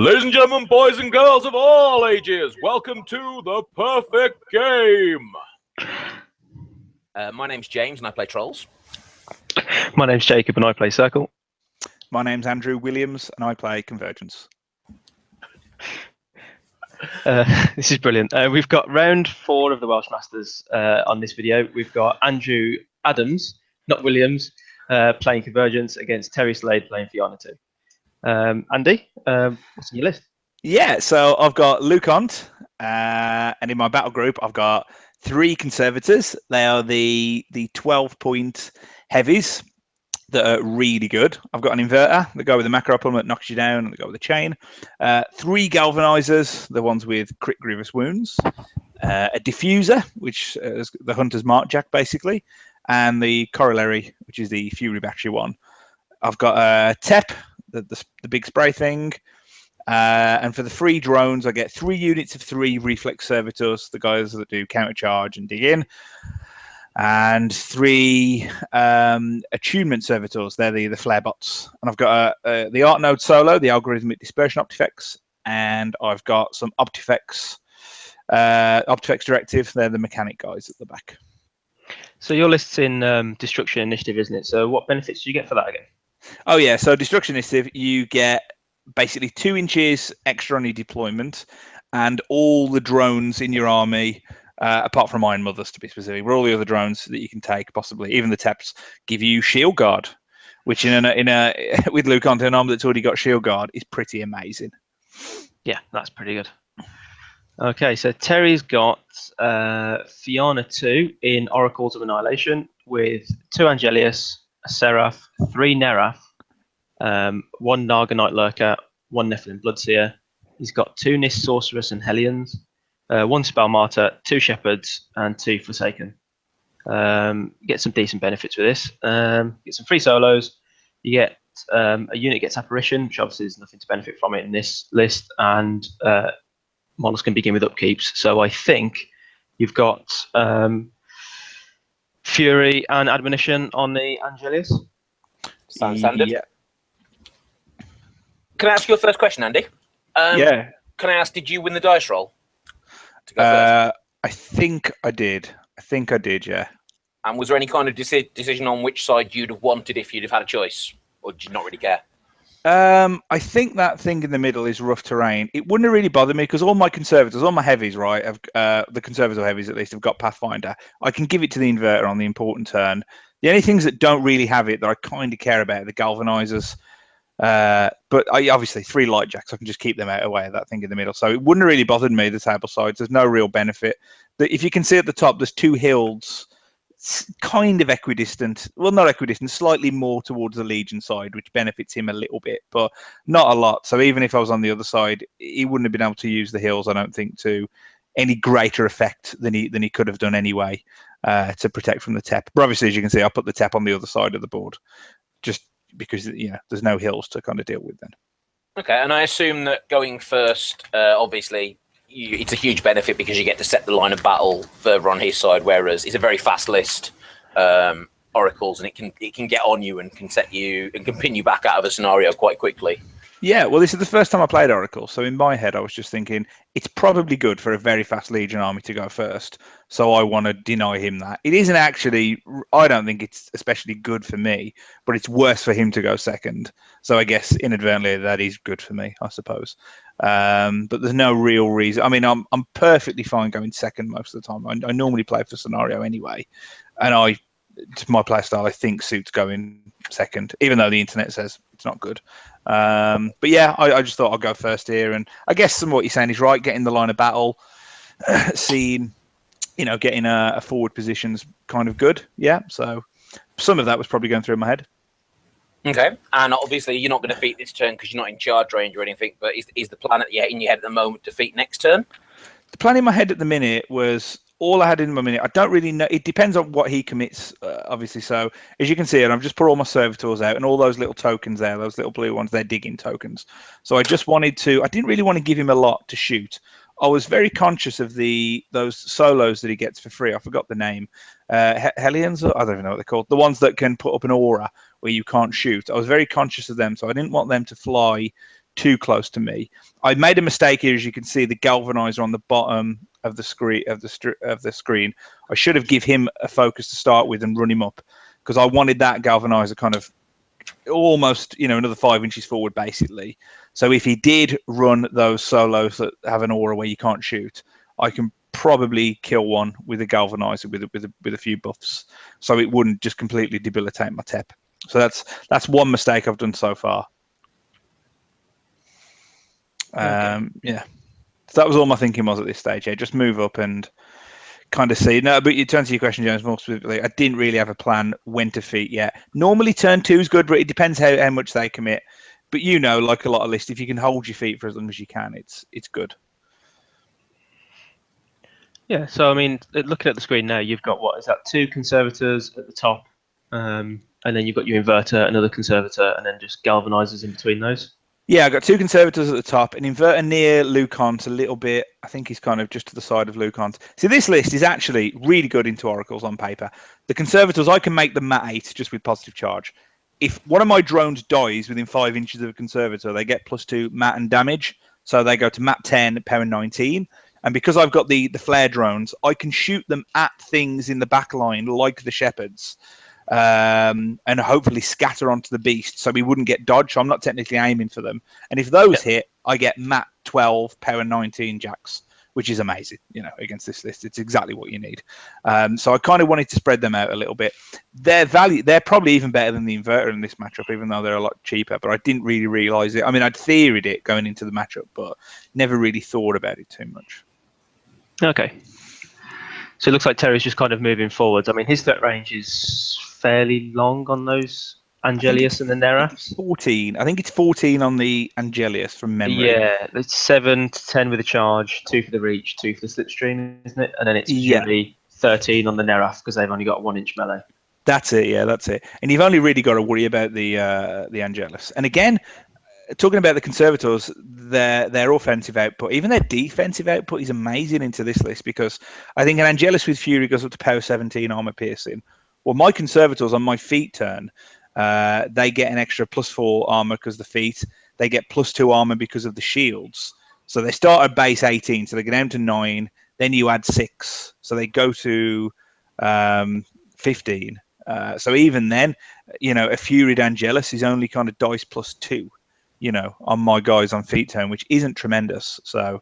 Ladies and gentlemen, boys and girls of all ages, welcome to The Perfect Game. My name's James and I play Trolls. My name's Jacob and I play Circle. My name's Andrew Williams and I play Convergence. This is brilliant. We've got round 4 of the Welsh Masters on this video. We've got Andrew Adams, not Williams, playing Convergence against Terry Slade playing Fyanna2. Andy, what's on your list? Yeah, so I've got Lucant, and in my battle group, I've got 3 Conservators. They are the 12-point heavies that are really good. I've got an Inverter, that go with the macro problem that knocks you down, and they go with the chain. 3 Galvanizers, the ones with crit grievous wounds. A Diffuser, which is the Hunter's Mark Jack, basically. And the Corollary, which is the Fury Battery one. I've got a TEP, the big spray thing. And for the 3 drones, I get 3 units of 3 Reflex Servitors, the guys that do counter charge and dig in. And 3 Attunement Servitors, they're the flare bots. And I've got the Art Node Solo, the Algorithmic Dispersion Optifex. And I've got some Optifex Directive, they're the mechanic guys at the back. So your list's in Destruction Initiative, isn't it? So what benefits do you get for that again? Oh yeah, so Destruction Initiative, you get basically 2 inches extra on your deployment, and all the drones in your army, apart from Iron Mothers to be specific, but all the other drones that you can take, possibly even the Teps, give you Shield Guard, which with Lucant, an army that's already got Shield Guard, is pretty amazing. Yeah, that's pretty good. Okay, so Terry's got Fyanna2 in Oracles of Annihilation with 2 Angelius, a Seraph, 3 Neraf, 1 Nargonite Lurker, 1 Nephilim Bloodseer. He's got 2 Nis Sorceress and Hellions, 1 Spell Martyr, 2 Shepherds, and 2 Forsaken. Get some decent benefits with this. Get some free solos. You get a unit gets Apparition, which obviously there's nothing to benefit from it in this list, and models can begin with upkeeps. So I think you've got Fury and Admonition on the Angelius. Sounds standard. Yeah. Can I ask you a first question, Andy? Yeah. Can I ask, did you win the dice roll to go first? I think I did. Yeah. And was there any kind of decision on which side you'd have wanted if you'd have had a choice? Or did you not really care? I think that thing in the middle is rough terrain. It wouldn't have really bothered me because all my Conservators, all my heavies, right, the Conservative heavies at least, have got Pathfinder. I can give it to the Inverter on the important turn. The only things that don't really have it that I kind of care about are the Galvanizers. But I obviously 3 Light Jacks, I can just keep them out away of that thing in the middle. So it wouldn't have really bothered me, the table sides. There's no real benefit. If you can see at the top, there's 2 hills, kind of equidistant. Well, not equidistant, slightly more towards the Legion side, which benefits him a little bit, but not a lot. So even if I was on the other side, he wouldn't have been able to use the hills, I don't think, to any greater effect than he could have done anyway, to protect from the TEP. But obviously, as you can see, I put the TEP on the other side of the board, just because there's no hills to kind of deal with then. Okay, and I assume that going first, obviously, it's a huge benefit because you get to set the line of battle further on his side, whereas it's a very fast list, Oracles, and it can get on you and can set you and can pin you back out of a scenario quite quickly. Yeah, well, this is the first time I played Oracle, so in my head I was just thinking it's probably good for a very fast Legion army to go first, so I want to deny him that. It isn't actually, I don't think it's especially good for me, but it's worse for him to go second, so I guess inadvertently that is good for me, I suppose. But there's no real reason. I mean, I'm perfectly fine going second most of the time. I normally play for scenario anyway, and my play style I think suits going second, even though the internet says it's not good. But yeah, I just thought I'd go first here, and I guess some of what you're saying is right. Getting the line of battle, seeing, getting a forward position's kind of good. Yeah, so some of that was probably going through my head. Okay, and obviously you're not going to defeat this turn because you're not in charge range or anything. But is the plan in your head at the moment defeat next turn? The plan in my head at the minute was all I had in my minute. I don't really know. It depends on what he commits, obviously. So as you can see, I've just put all my servitors out and all those little tokens there, those little blue ones, they're digging tokens. So I just wanted to. I didn't really want to give him a lot to shoot. I was very conscious of those solos that he gets for free. I forgot the name. Hellions? I don't even know what they're called. The ones that can put up an aura where you can't shoot. I was very conscious of them, so I didn't want them to fly too close to me. I made a mistake here, as you can see, the galvanizer on the bottom of the screen I should have give him a focus to start with and run him up, because I wanted that galvanizer kind of almost, another 5 inches forward, basically. So if he did run those solos that have an aura where you can't shoot, I can probably kill one with a galvanizer with a few buffs, so it wouldn't just completely debilitate my tep. So that's one mistake I've done so far. Yeah, so that was all my thinking was at this stage. Yeah, just move up and kind of see. No, but you turn to your question, James, more specifically, I didn't really have a plan when to feat yet. Normally turn 2 is good, but it depends how much they commit. But like a lot of lists, if you can hold your feet for as long as you can, it's good. Yeah, so I mean, looking at the screen now, you've got, what is that, 2 conservators at the top, and then you've got your inverter, another conservator, and then just galvanizers in between those. Yeah, I've got 2 conservators at the top, an inverter near Lucant a little bit. I think he's kind of just to the side of Lucant. See, this list is actually really good into Oracles on paper. The conservators, I can make them mat 8 just with positive charge. If one of my drones dies within 5 inches of a conservator, they get +2 mat and damage. So they go to mat 10, power 19. And because I've got the flare drones, I can shoot them at things in the back line, like the shepherds, and hopefully scatter onto the beast so we wouldn't get dodged. So I'm not technically aiming for them. And if those hit, I get mat 12, power 19 jacks, which is amazing, against this list. It's exactly what you need. So I kind of wanted to spread them out a little bit. They're probably even better than the inverter in this matchup, even though they're a lot cheaper. But I didn't really realize it. I mean, I'd theoried it going into the matchup, but never really thought about it too much. Okay. So it looks like Terry's just kind of moving forwards. I mean, his threat range is fairly long on those Angelius and the Neraphs. 14. I think it's 14 on the Angelius from memory. Yeah, it's 7 to 10 with a charge, 2 for the reach, 2 for the slipstream, isn't it? And then it's usually 13 on the Neraph because they've only got a 1-inch melee. That's it. Yeah, that's it. And you've only really got to worry about the Angelus. And again, talking about the conservators, their offensive output, even their defensive output, is amazing into this list, because I think an Angelus with Fury goes up to power 17 armor piercing. Well, my conservators on my feet turn, they get an extra +4 armor because of the feet. They get +2 armor because of the shields. So they start at base 18, so they get down to 9. Then you add 6, so they go to 15. So even then, a Furied Angelus is only kind of dice +2. On my guys on feet turn, which isn't tremendous. So,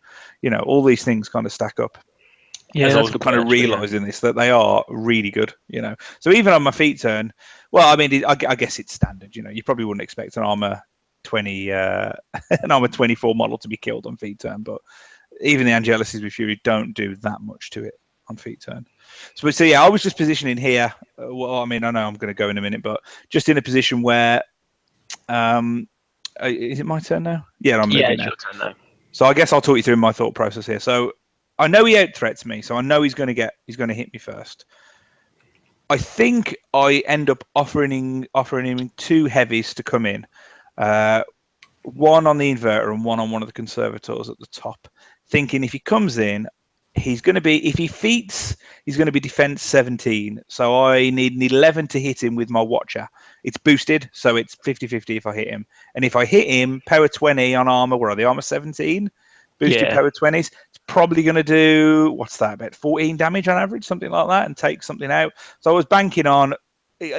all these things kind of stack up. Yeah, as I was kind of realizing this, that they are really good. So even on my feet turn, well, I mean, I guess it's standard. You probably wouldn't expect an armor 20, an armor 24 model to be killed on feet turn, but even the Angelises with Fury don't do that much to it on feet turn. So yeah, I was just positioning here. Well, I mean, I know I'm going to go in a minute, but just in a position where, is it my turn now? Yeah, I'm moving now. Your turn now. So I guess I'll talk you through my thought process here. So I know he out-threats me, so I know he's going to hit me first. I think I end up offering him 2 heavies to come in, one on the inverter and one on one of the conservators at the top. Thinking if he comes in, he's going to be, if he feats, he's going to be defense 17. So I need an 11 to hit him with my Watcher. It's boosted, so it's 50-50 if I hit him. And if I hit him, power 20 on armor, where are they? Armor 17? Boosted power 20s. It's probably going to do, what's that, about 14 damage on average, something like that, and take something out. So I was banking on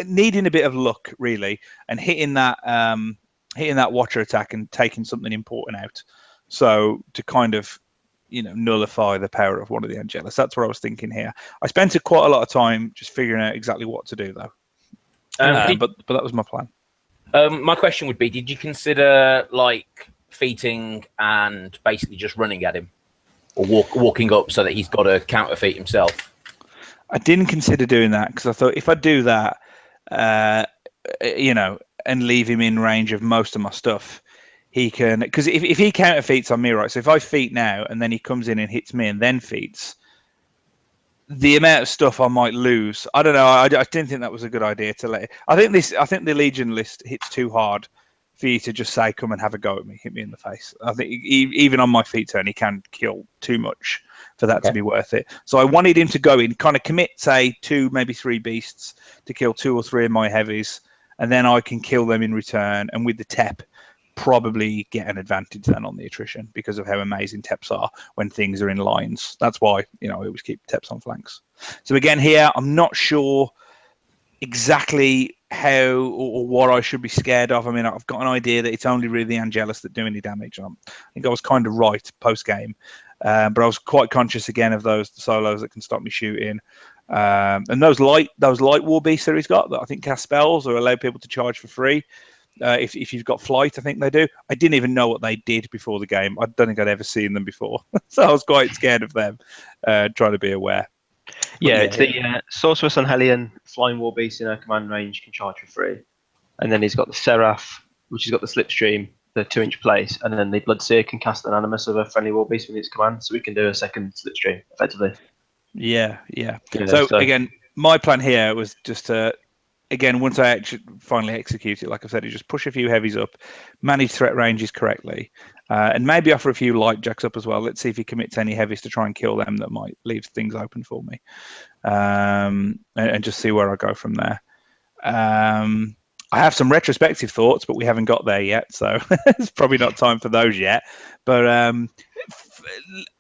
needing a bit of luck, really, and hitting that Watcher attack and taking something important out. So to kind of, nullify the power of one of the Angelus. That's what I was thinking here. I spent quite a lot of time just figuring out exactly what to do, though. But that was my plan. My question would be, did you consider feating and basically just running at him, or walking up so that he's got to counter feat himself? I didn't consider doing that because I thought if I do that, and leave him in range of most of my stuff, he can, because if he counter feats on me, right? So if I feat now and then he comes in and hits me and then feats, the amount of stuff I might lose, I don't know. I didn't think that was a good idea to let it. I think the Legion list hits too hard for you to just say, come and have a go at me, hit me in the face. I think even on my feet turn, he can kill too much for that to be worth it. So I wanted him to go in, kind of commit, say 2, maybe 3 beasts to kill 2 or 3 of my heavies, and then I can kill them in return. And with the TEP, probably get an advantage then on the attrition because of how amazing Teps are when things are in lines. That's why, I always keep Teps on flanks. So again, here, I'm not sure exactly how or what I should be scared of. I mean, I've got an idea that it's only really the Angelus that do any damage. I think I was kind of right post-game, but I was quite conscious again of those solos that can stop me shooting. And those light war beasts that he's got that I think cast spells or allow people to charge for free. If you've got flight, I think they do. I didn't even know what they did before the game. I don't think I'd ever seen them before. So I was quite scared of them, trying to be aware. Yeah, it's the Sorceress and Hellion flying war beast in her command range can charge for free. And then he's got the Seraph, which has got the Slipstream, the 2-inch place, and then the Bloodseer can cast an animus of a friendly war beast with its command, so we can do a second Slipstream, effectively. Yeah. So again, my plan here was just to, again, once I actually finally execute it, like I said, is just push a few heavies up, manage threat ranges correctly, and maybe offer a few light jacks up as well. Let's see if he commits any heavies to try and kill them that might leave things open for me, and just see where I go from there. I have some retrospective thoughts, but we haven't got there yet, so it's probably not time for those yet. But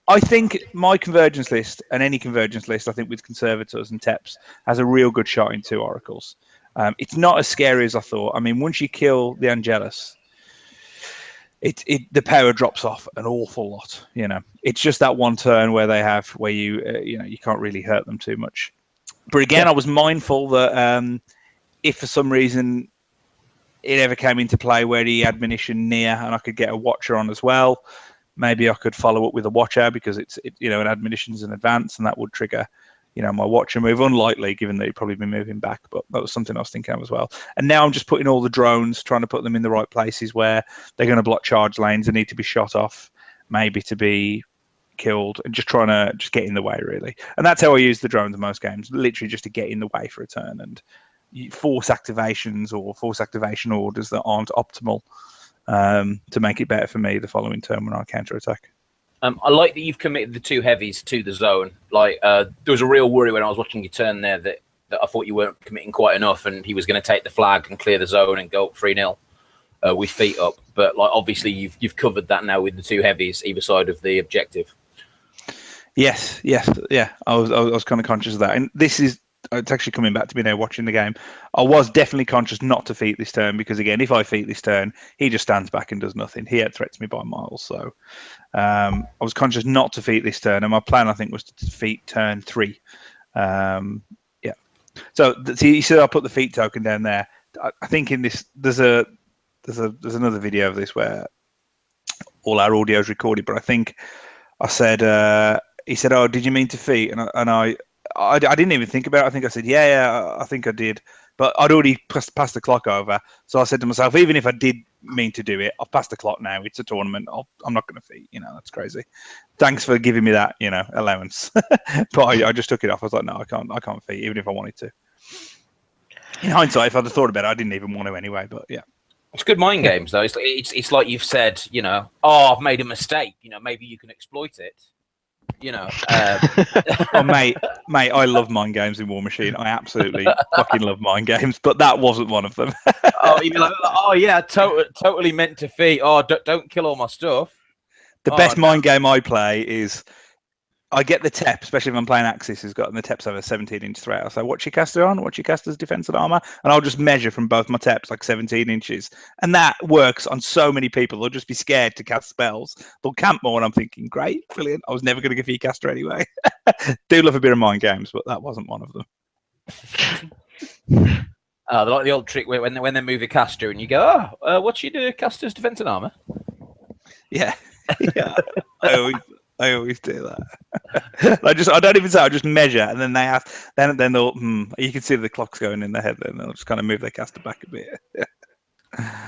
I think my Convergence list, and any Convergence list, I think with Conservators and Teps, has a real good shot in 2 Oracles. It's not as scary as I thought. I mean, once you kill the Angelus, the power drops off an awful lot. It's just that one turn where you can't really hurt them too much. But again, I was mindful that if for some reason it ever came into play where he had Admonition near and I could get a Watcher on as well, maybe I could follow up with a Watcher because it's an Admonition's in advance and that would trigger my Watcher move, unlikely given that he'd probably be moving back, but that was something I was thinking of as well. And now I'm just putting all the drones, trying to put them in the right places where they're going to block charge lanes and need to be shot off, maybe to be killed, and just trying to just get in the way, really. And that's how I use the drones in most games, literally just to get in the way for a turn and force activations or force activation orders that aren't optimal to make it better for me the following turn when I counter attack. I like that you've committed the 2 heavies to the zone. Like there was a real worry when I was watching your turn there that I thought you weren't committing quite enough, and he was going to take the flag and clear the zone and go up 3-0 with feet up. But obviously you've covered that now with the 2 heavies either side of the objective. Yes, yeah. I was kind of conscious of that, and it's actually coming back to me now watching the game. I was definitely conscious not to feat this turn because, again, if I feat this turn, he just stands back and does nothing. He out-threats me by miles. So I was conscious not to feat this turn, and my plan, I think, was to feat turn 3. Yeah. So you said I put the feat token down there. I think in this there's another video of this where all our audio is recorded, but I think I said he said, "Oh, did you mean to feat?" And I didn't even think about it. I think I said, yeah, I think I did. But I'd already passed the clock over. So I said to myself, even if I did mean to do it, I've passed the clock now. It's a tournament. I'm not going to feat. That's crazy. Thanks for giving me that, allowance. But I just took it off. I was like, no, I can't feat, even if I wanted to. In hindsight, if I'd have thought about it, I didn't even want to anyway. But yeah. It's good mind games, though. It's like you've said, I've made a mistake. Maybe you can exploit it. Oh, mate, I love mind games in War Machine. I absolutely fucking love mind games, but that wasn't one of them. You'd be like, yeah, totally meant to feat. Don't kill all my stuff. The best mind game I play is I get the Tep, especially if I'm playing Axis, who's got, and the Teps have a 17-inch threat. I'll say, what's your caster on? What's your caster's defense and armor? And I'll just measure from both my Teps like 17 inches. And that works on so many people. They'll just be scared to cast spells. They'll camp more, and I'm thinking, great, brilliant. I was never going to give you a caster anyway. Do love a bit of mind games, but that wasn't one of them. They're like the old trick where when they move a caster and you go, what's your caster's defense and armor? Yeah. Yeah. I always do that. I don't even say. I just measure, and then they ask. Then they'll. You can see the clock's going in their head. Then they'll just kind of move their caster back a bit.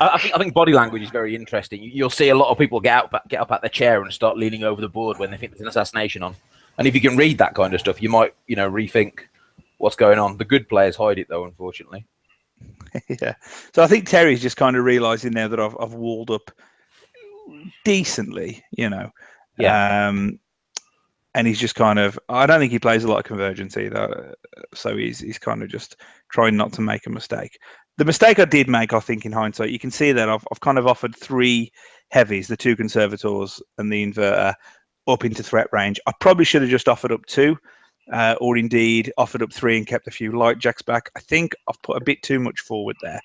I think body language is very interesting. You'll see a lot of people get up at their chair and start leaning over the board when they think there's an assassination on. And if you can read that kind of stuff, you might rethink what's going on. The good players hide it, though, unfortunately. Yeah. So I think Terry's just kind of realising now that I've walled up decently. Yeah. And he's just kind of, I don't think he plays a lot of Convergence either. So he's kind of just trying not to make a mistake. The mistake I did make, I think, in hindsight, you can see that I've kind of offered 3 heavies, the 2 conservators and the inverter, up into threat range. I probably should have just offered up 2, or indeed offered up 3 and kept a few light jacks back. I think I've put a bit too much forward there.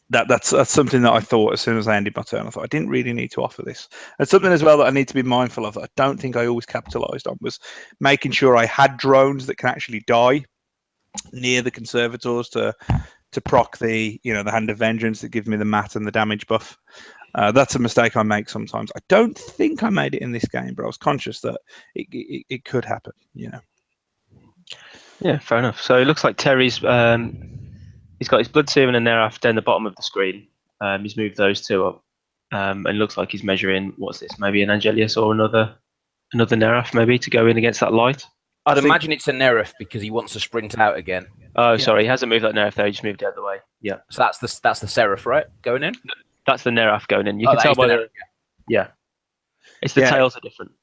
That's something that I thought as soon as I ended my turn. I thought I didn't really need to offer this. And something as well that I need to be mindful of that I don't think I always capitalised on was making sure I had drones that can actually die near the conservators to proc the the Hand of Vengeance that gives me the mat and the damage buff. That's a mistake I make sometimes. I don't think I made it in this game, but I was conscious that it could happen. Yeah, fair enough. So it looks like Terry's he's got his Blood Serum and a Neraf down the bottom of the screen. He's moved those 2 up, and looks like he's measuring, what's this? Maybe an Angelius or another Neraf maybe to go in against that light. I'd imagine it's a Nerf because he wants to sprint out again. Oh, sorry, he hasn't moved that Nerf though. He just moved the other way. Yeah. So that's the Seraph, right? Going in. That's the Neraf going in. You can tell by the yeah. It's the tails are different.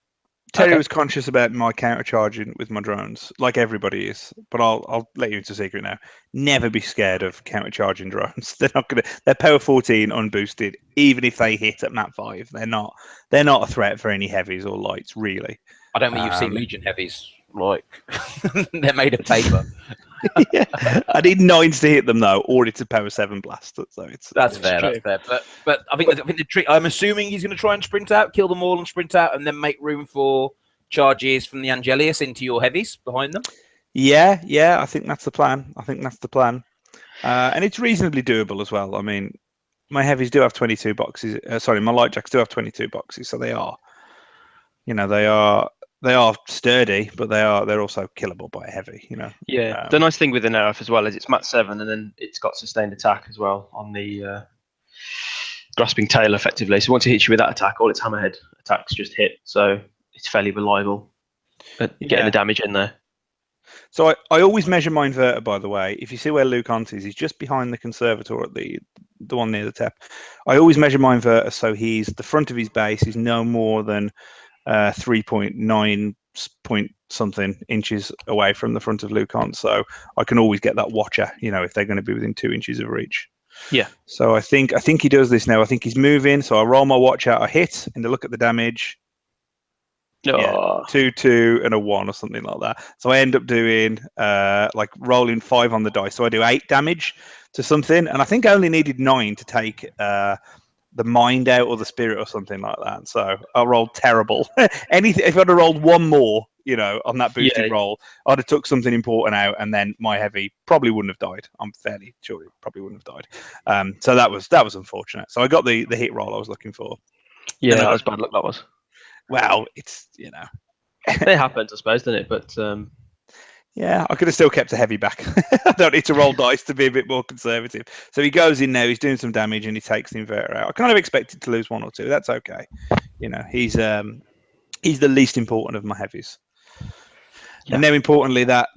Terry was conscious about my countercharging with my drones, like everybody is. But I'll let you into a secret now. Never be scared of countercharging drones. They're power 14 unboosted. Even if they hit at map 5, they're not a threat for any heavies or lights, really. I don't think you've seen Legion heavies. Like they're made of paper. Yeah. I need 9s to hit them though, or it's a power 7 blast. So that's fair. That's fair. But I think the trick. I'm assuming he's going to try and sprint out, kill them all, and sprint out, and then make room for charges from the Angelius into your heavies behind them. Yeah. I think that's the plan. And it's reasonably doable as well. I mean, my heavies do have 22 boxes. My light jacks do have 22 boxes, so they are. They are sturdy, but they're also killable by a heavy. Yeah. The nice thing with the Neraf as well is it's mat 7, and then it's got sustained attack as well on the grasping tail, effectively. So once it hits you with that attack, all its hammerhead attacks just hit. So it's fairly reliable at getting the damage in there. So I always measure my inverter, by the way. If you see where Lucant is, he's just behind the conservator at the one near the tap. I always measure my inverter so he's the front of his base is no more than 3.9 point something inches away from the front of Lucant, so I can always get that watcher, if they're going to be within 2 inches of reach. Yeah. So I think he does this now. I think he's moving, so I roll my watcher, I hit, and to look at the damage. Oh. 2, 2, and a 1 or something like that. So I end up doing like rolling 5 on the dice. So I do 8 damage to something, and I think I only needed 9 to take the mind out or the spirit or something like that. So I rolled terrible. Anything if I'd have rolled 1 more, on that boosted roll, I'd have took something important out, and then my heavy probably wouldn't have died. I'm fairly sure it probably wouldn't have died. So that was unfortunate. So I got the hit roll I was looking for. Yeah, that was bad luck. That was. Well, it's it happens, I suppose, doesn't it? But yeah, I could have still kept a heavy back. I don't need to roll dice to be a bit more conservative. So he goes in now, he's doing some damage, and he takes the inverter out. I kind of expected to lose 1 or 2. That's okay. He's the least important of my heavies. Yeah. And now, importantly, that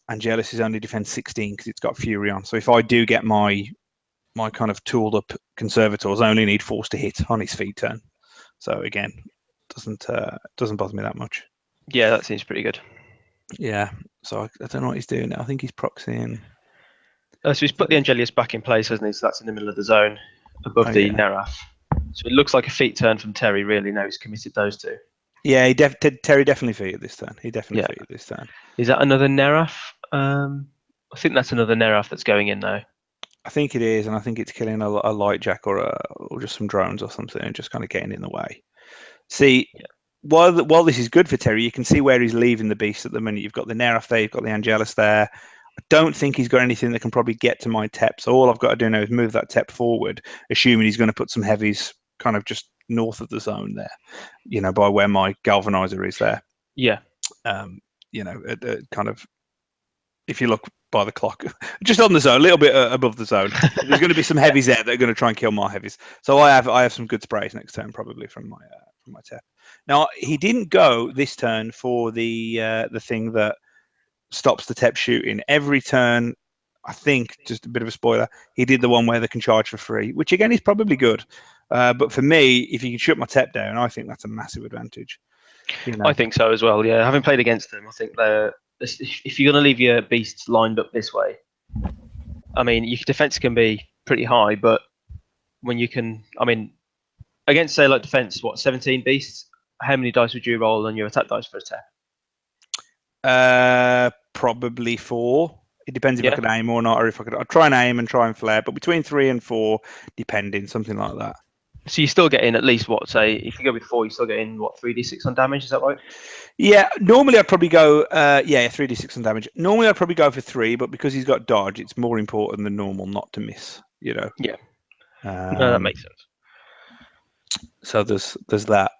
Angelus is only defense 16 because it's got Fury on. So if I do get my kind of tooled up conservators, I only need force to hit on his feed turn. So again, doesn't bother me that much. Yeah, that seems pretty good. Yeah, so I don't know what he's doing now. I think he's proxying. So he's put the Angelius back in place, hasn't he? So that's in the middle of the zone, above the Neraf. So it looks like a feet turn from Terry, really. Now he's committed those 2. Yeah, Terry definitely feated this turn. He definitely feated this turn. Is that another Neraf? I think that's another Neraf that's going in now. I think it is, and I think it's killing a light jack or just some drones or something, and just kind of getting in the way. See. Yeah. While this is good for Terry, you can see where he's leaving the beast at the minute. You've got the Neraf there, you've got the Angelus there. I don't think he's got anything that can probably get to my TEP. So all I've got to do now is move that TEP forward, assuming he's going to put some heavies kind of just north of the zone there, by where my galvanizer is there. Yeah. Kind of, if you look by the clock, just on the zone, a little bit above the zone. There's going to be some heavies there that are going to try and kill my heavies. So I have some good sprays next turn, probably from my TEP. Now he didn't go this turn for the thing that stops the TEP shooting. Every turn, I think, just a bit of a spoiler, he did the one where they can charge for free, which again is probably good. But for me, if you can shoot my TEP down, I think that's a massive advantage. I think so as well. Yeah, having played against them, I think if you're going to leave your beasts lined up this way, I mean, your defense can be pretty high, but when you can, I mean, against say like defense, what 17 beasts? How many dice would you roll on your attack dice for attack? Probably 4. It depends if I Yeah. could aim or not, or if I'd try and aim and try and flare, but between 3 and 4, depending, something like that. So you're still getting at least what, say, if you go with 4, you're still getting what, 3d6 on damage? Is that right? Yeah, normally I'd probably go, 3d6 on damage. Normally I'd probably go for 3, but because he's got dodge, it's more important than normal not to miss, you know. Yeah. No, that makes sense. So there's that.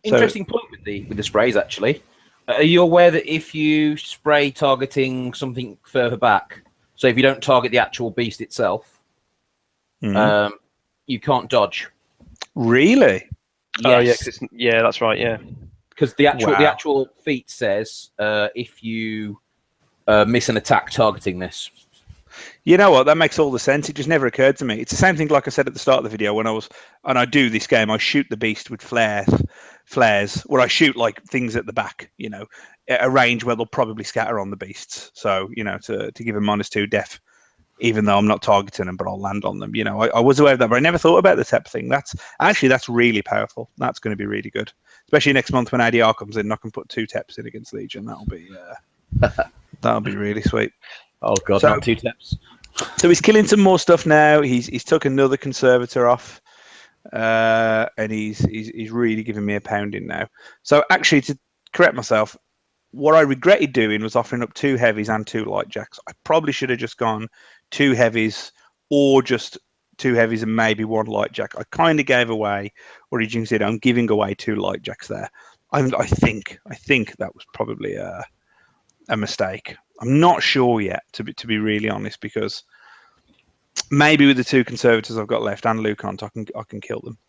Interesting point with the sprays, actually. Are you aware that if you spray targeting something further back, so if you don't target the actual beast itself, you can't dodge? Really? Yes. Oh, yeah, that's right. Yeah. Because the actual feat says if you miss an attack targeting this. You know what? That makes all the sense. It just never occurred to me. It's the same thing, like I said at the start of the video, when I do this game, I shoot the beast with flares, where I shoot like things at the back, you know, at a range where they'll probably scatter on the beasts. So, you know, to give them -2 def, even though I'm not targeting them, but I'll land on them. You know, I was aware of that, but I never thought about the TEP thing. That's really powerful. That's going to be really good, especially next month when ADR comes in. I can put 2 TEPs in against Legion. That'll be really sweet. Oh god, not 2 TEPs. So he's killing some more stuff now. He's took another conservator off, and he's really giving me a pounding now. So actually, to correct myself, what I regretted doing was offering up 2 heavies and 2 light jacks. I probably should have just gone 2 heavies, or just 2 heavies and maybe 1 light jack. I kind of gave away, or as you said, I'm giving away 2 light jacks there. I think that was probably a mistake. I'm not sure yet, to be really honest, because maybe with the 2 conservators I've got left and Lucant, I can kill them.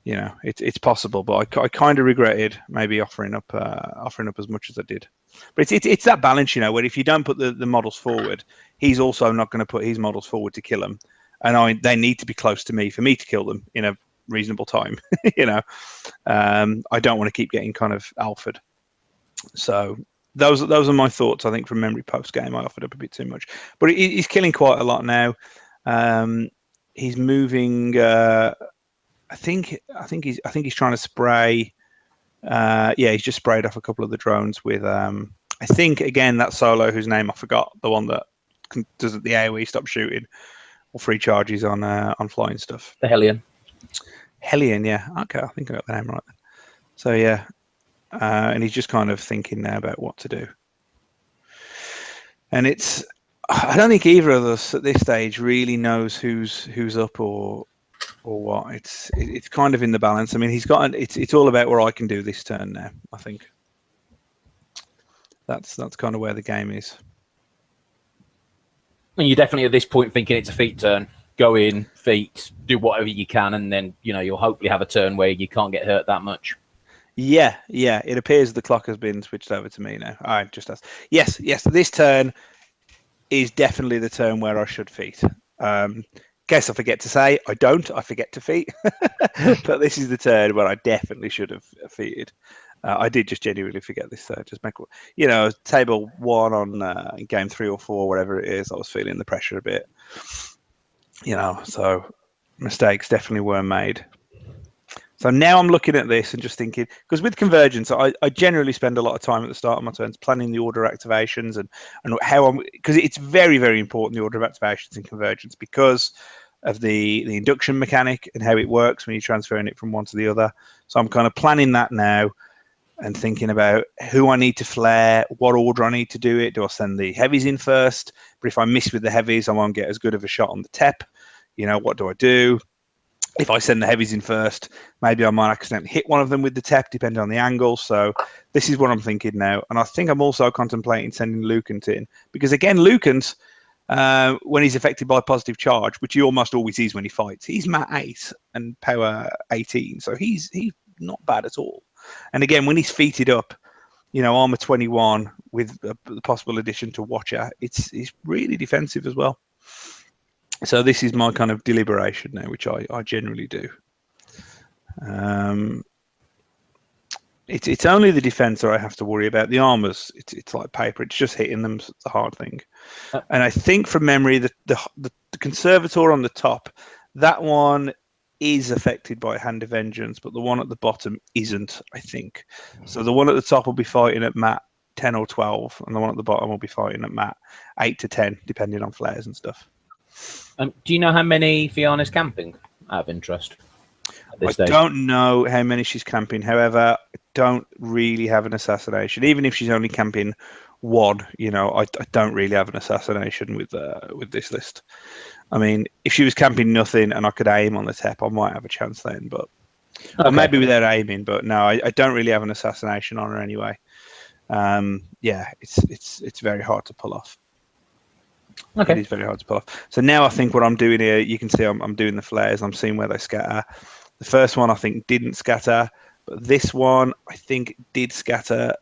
You know, it's possible, but I kind of regretted maybe offering up as much as I did. But it's that balance, you know, where if you don't put the models forward, he's also not going to put his models forward to kill them, and they need to be close to me for me to kill them in a reasonable time. You know, I don't want to keep getting kind of alphaed. So those are my thoughts. I think from memory post game, I offered up a bit too much, but he's killing quite a lot now. He's moving. I think he's trying to spray. He's just sprayed off a couple of the drones with. I think again that solo whose name I forgot, the one that does the AOE stop shooting or free charges on flying stuff. The Hellion. Hellion, yeah. Okay, I think I got the name right then. So yeah. And he's just kind of thinking now about what to do. And I don't think either of us at this stage really knows who's up or what. It's kind of in the balance. I mean, it's all about where I can do this turn now. I think that's kind of where the game is. And you're definitely at this point thinking it's a feat turn. Go in, feat, do whatever you can, and then you'll hopefully have a turn where you can't get hurt that much. Yeah. It appears the clock has been switched over to me now. I just asked. Yes. This turn is definitely the turn where I should feat. Guess I forget to say I don't. I forget to feat. But this is the turn where I definitely should have feated. I did just genuinely forget this. Just make table 1 on game 3 or 4, whatever it is. I was feeling the pressure a bit. So mistakes definitely were made. So now I'm looking at this and just thinking, because with Convergence, I generally spend a lot of time at the start of my turns planning the order of activations and how because it's very, very important, the order of activations in Convergence, because of the induction mechanic and how it works when you're transferring it from one to the other. So I'm kind of planning that now and thinking about who I need to flare, what order I need to do it. Do I send the heavies in first? But if I miss with the heavies, I won't get as good of a shot on the TEP. What do I do? If I send the heavies in first, maybe I might accidentally hit one of them with the TEP, depending on the angle. So this is what I'm thinking now. And I think I'm also contemplating sending Lucant in. Because again, Lucant, when he's affected by positive charge, which he almost always is when he fights, he's mat 8 and power 18. So he's not bad at all. And again, when he's feated up, armor 21 with the possible addition to Watcher, it's really defensive as well. So this is my kind of deliberation now, which I generally do. It's only the defender I have to worry about. The armors, it's like paper. It's just hitting them's the hard thing. And I think from memory, the conservator on the top, that one is affected by Hand of Vengeance, but the one at the bottom isn't, I think. So the one at the top will be fighting at mat 10 or 12, and the one at the bottom will be fighting at mat 8 to 10, depending on flares and stuff. Do you know how many Fyanna's camping, out of interest? I don't know how many she's camping. However, I don't really have an assassination. Even if she's only camping one, I don't really have an assassination with this list. I mean, if she was camping nothing and I could aim on the tep, I might have a chance then. But or maybe without aiming. But no, I don't really have an assassination on her anyway. Yeah, it's very hard to pull off. Okay. It is very hard to pull off. So now I think what I'm doing here, you can see I'm doing the flares. I'm seeing where they scatter. The first one I think didn't scatter, but this one I think did scatter,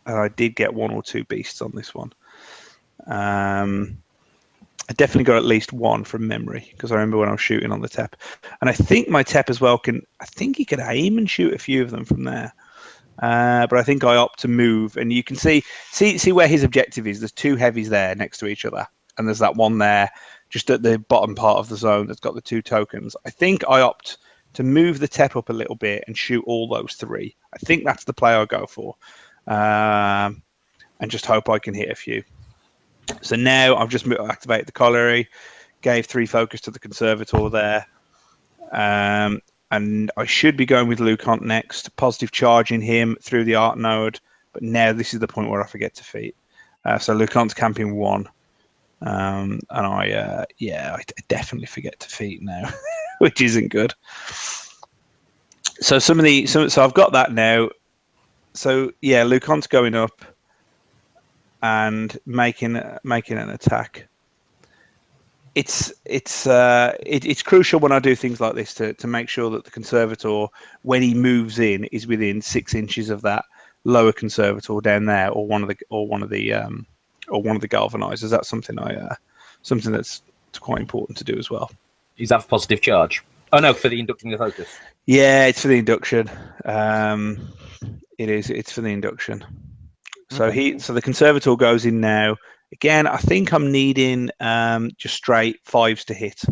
and I did get 1 or 2 beasts on this one. I definitely got at least 1 from memory because I remember when I was shooting on the tep, and I think my tep as well can. I think he can aim and shoot a few of them from there. But I think I opt to move, and you can see where his objective is. There's 2 heavies there next to each other, and there's that one there just at the bottom part of the zone that's got the 2 tokens. I think I opt to move the tep up a little bit and shoot all those 3. I think that's the play I go for, and just hope I can hit a few. So now I've just activated the colliery, gave 3 focus to the conservator there, and I should be going with Lucant next, positive charging him through the art node, but now this is the point where I forget to feat. So Lucant's camping 1, and I definitely forget to feat now, which isn't good. So so I've got that now. So yeah, Lucant's going up and making an attack. It's crucial when I do things like this to make sure that the conservator, when he moves in, is within 6 inches of that lower conservator down there, or one of the galvanizers. That's something something that's quite important to do as well. Is that for positive charge? Oh no, for the inducting the focus. Yeah, it's for the induction. It is. It's for the induction. So so the conservator goes in now. Again, I think I'm needing just straight 5s to hit,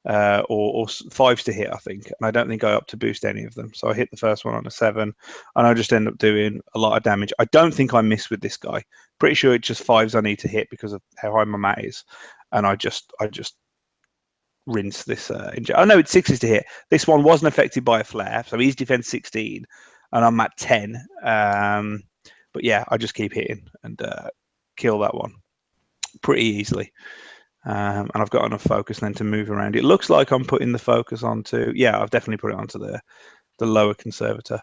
or 5s to hit, I think. And I don't think I opt to boost any of them. So I hit the first one on a 7, and I just end up doing a lot of damage. I don't think I miss with this guy. Pretty sure it's just 5s I need to hit because of how high my mat is. And I just rinse this. Oh no, it's 6s to hit. This one wasn't affected by a flare, so he's defense 16, and I'm at 10. But yeah, I just keep hitting and kill that one pretty easily. And I've got enough focus then to move around. It looks like I'm putting the focus onto, yeah, I've definitely put it onto the lower conservator.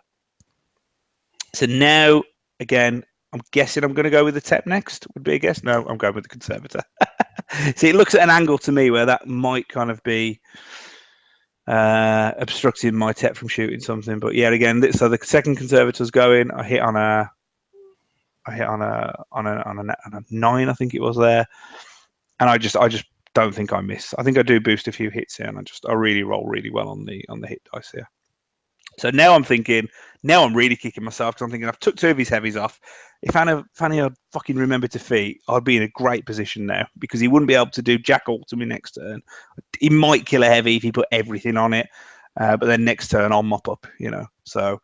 So now, again, I'm guessing I'm going to go with the tep next, would be a guess. No, I'm going with the conservator. See, it looks at an angle to me where that might kind of be obstructing my tep from shooting something. But yeah, again, so the second conservator's going. I hit on a 9, I think it was there, and I just don't think I miss. I think I do boost a few hits here, and I really roll really well on the hit dice here. So now I'm thinking, now I'm really kicking myself because I'm thinking I've took 2 of his heavies off. If Fanny had fucking remembered to feat, I'd be in a great position now because he wouldn't be able to do jack all to me next turn. He might kill a heavy if he put everything on it, but then next turn I'll mop up, So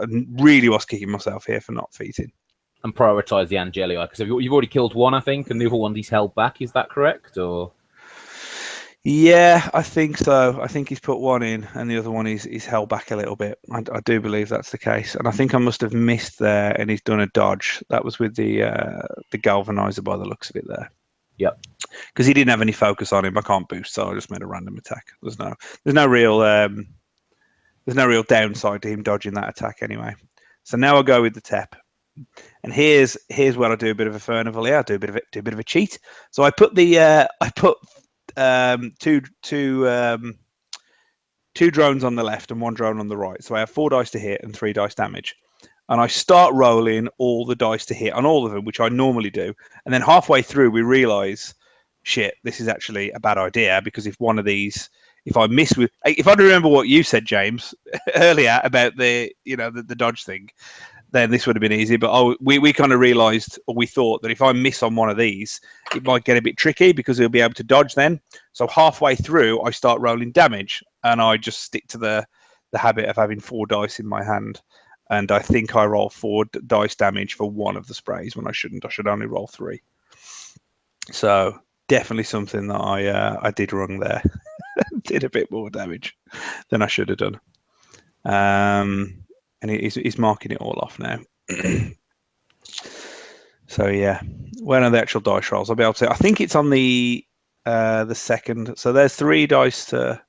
I really was kicking myself here for not feating. And prioritise the Angelii, because you've already killed 1, I think, and the other one he's held back. Is that correct? Or yeah, I think so. I think he's put 1 in, and the other one he's held back a little bit. I do believe that's the case, and I think I must have missed there, and he's done a dodge. That was with the galvanizer by the looks of it there. Yep. Because he didn't have any focus on him. I can't boost, so I just made a random attack. There's no real downside to him dodging that attack anyway. So now I'll go with the tep. And here's where I do a bit of a Furnival. Yeah, I do a bit of a cheat. So I put two drones on the left and 1 drone on the right. So I have 4 dice to hit and 3 dice damage. And I start rolling all the dice to hit on all of them, which I normally do. And then halfway through, we realise, shit, this is actually a bad idea because if one of these, if I remember what you said, James, earlier about the dodge thing. then this would have been easy. But we kind of realised, or we thought, that if I miss on one of these, it might get a bit tricky because he'll be able to dodge then. So halfway through, I start rolling damage, and I just stick to the habit of having 4 dice in my hand. And I think I roll 4 dice damage for one of the sprays when I shouldn't. I should only roll 3. So definitely something that I did wrong there. Did a bit more damage than I should have done. And he's marking it all off now. So yeah, when are the actual dice rolls? I'll be able to. I think it's on the second. So there's 3 dice to.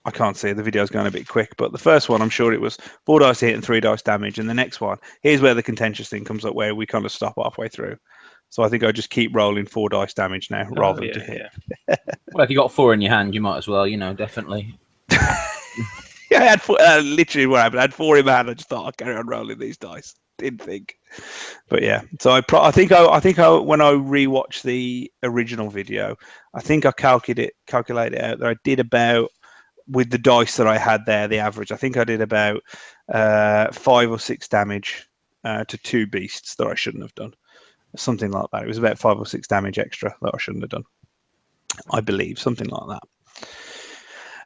I can't see, the video's going a bit quick, but the first one, I'm sure it was 4 dice to hit and 3 dice damage. And the next one, here's where the contentious thing comes up, where we kind of stop halfway through. So I think I just keep rolling 4 dice damage now rather than to hit. Yeah. Well, if you got 4 in your hand, you might as well, definitely. Yeah, I had 4, literally what happened. I had 4 in my hand. I just thought I'd carry on rolling these dice. Didn't think, but yeah. So I think when I rewatched the original video, I think I calculated out that I did about, with the dice that I had there, the average, I think I did about 5 or 6 damage to 2 beasts that I shouldn't have done. Something like that. It was about 5 or 6 damage extra that I shouldn't have done. I believe something like that.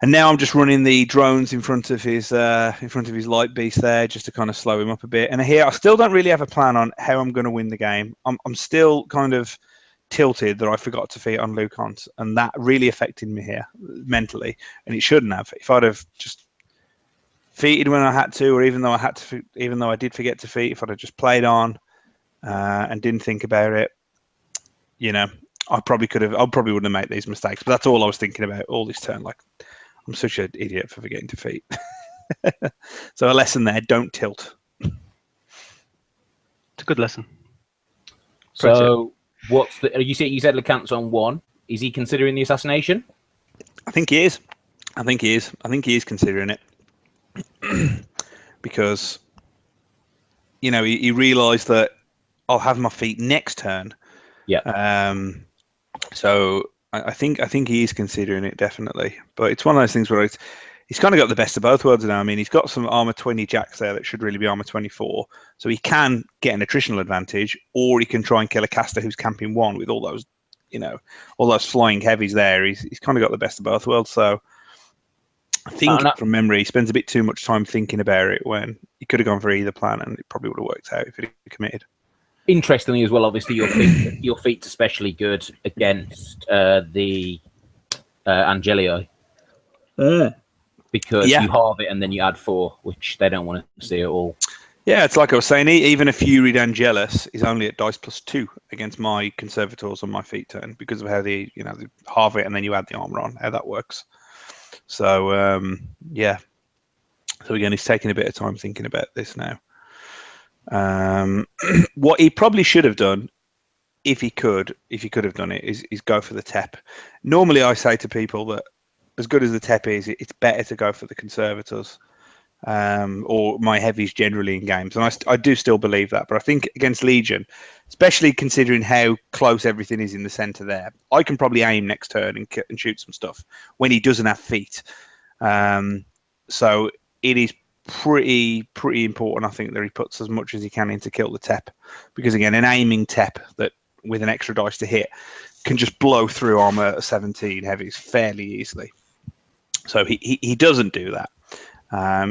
And now I'm just running the drones in front of his light beast there, just to kind of slow him up a bit. And here I still don't really have a plan on how I'm going to win the game. I'm still kind of tilted that I forgot to feat on Lucant, and that really affected me here mentally, and it shouldn't have. If I'd have just feated when I had to, or even though I did forget to feat, if I'd have just played on and didn't think about it, I probably wouldn't have made these mistakes. But that's all I was thinking about all this turn. Like, I'm such an idiot for forgetting to feat. So a lesson there: don't tilt. It's a good lesson. So what's the? You said Lucant's on 1. Is he considering the assassination? I think he is. I think he is considering it because he realised that I'll have my feet next turn. Yeah. So I think he is considering it, definitely. But it's one of those things where he's kind of got the best of both worlds now. I mean, he's got some armor 20 jacks there that should really be armor 24, so he can get an attritional advantage, or he can try and kill a caster who's camping 1 with all those, all those flying heavies there. He's kind of got the best of both worlds. So I think from memory, he spends a bit too much time thinking about it when he could have gone for either plan, and it probably would have worked out if he'd committed. Interestingly as well, obviously your feet's especially good against the Angelii. Because you halve it and then you add 4, which they don't want to see at all. Yeah, it's like I was saying, even a Furied Angelus is only at dice +2 against my Conservators on my feet turn because of how they halve it and then you add the armor on, how that works. So, yeah. So again, he's taking a bit of time thinking about this now. What he probably should have done, if he could have done it, is go for the TEP. Normally, I say to people that as good as the TEP is, it's better to go for the Conservators or my heavies generally in games. And I do still believe that. But I think against Legion, especially considering how close everything is in the centre there, I can probably aim next turn and shoot some stuff when he doesn't have feet. So it is pretty important, I think, that he puts as much as he can in to kill the TEP. Because, again, an aiming TEP that with an extra dice to hit can just blow through armor 17 heavies fairly easily. So he doesn't do that.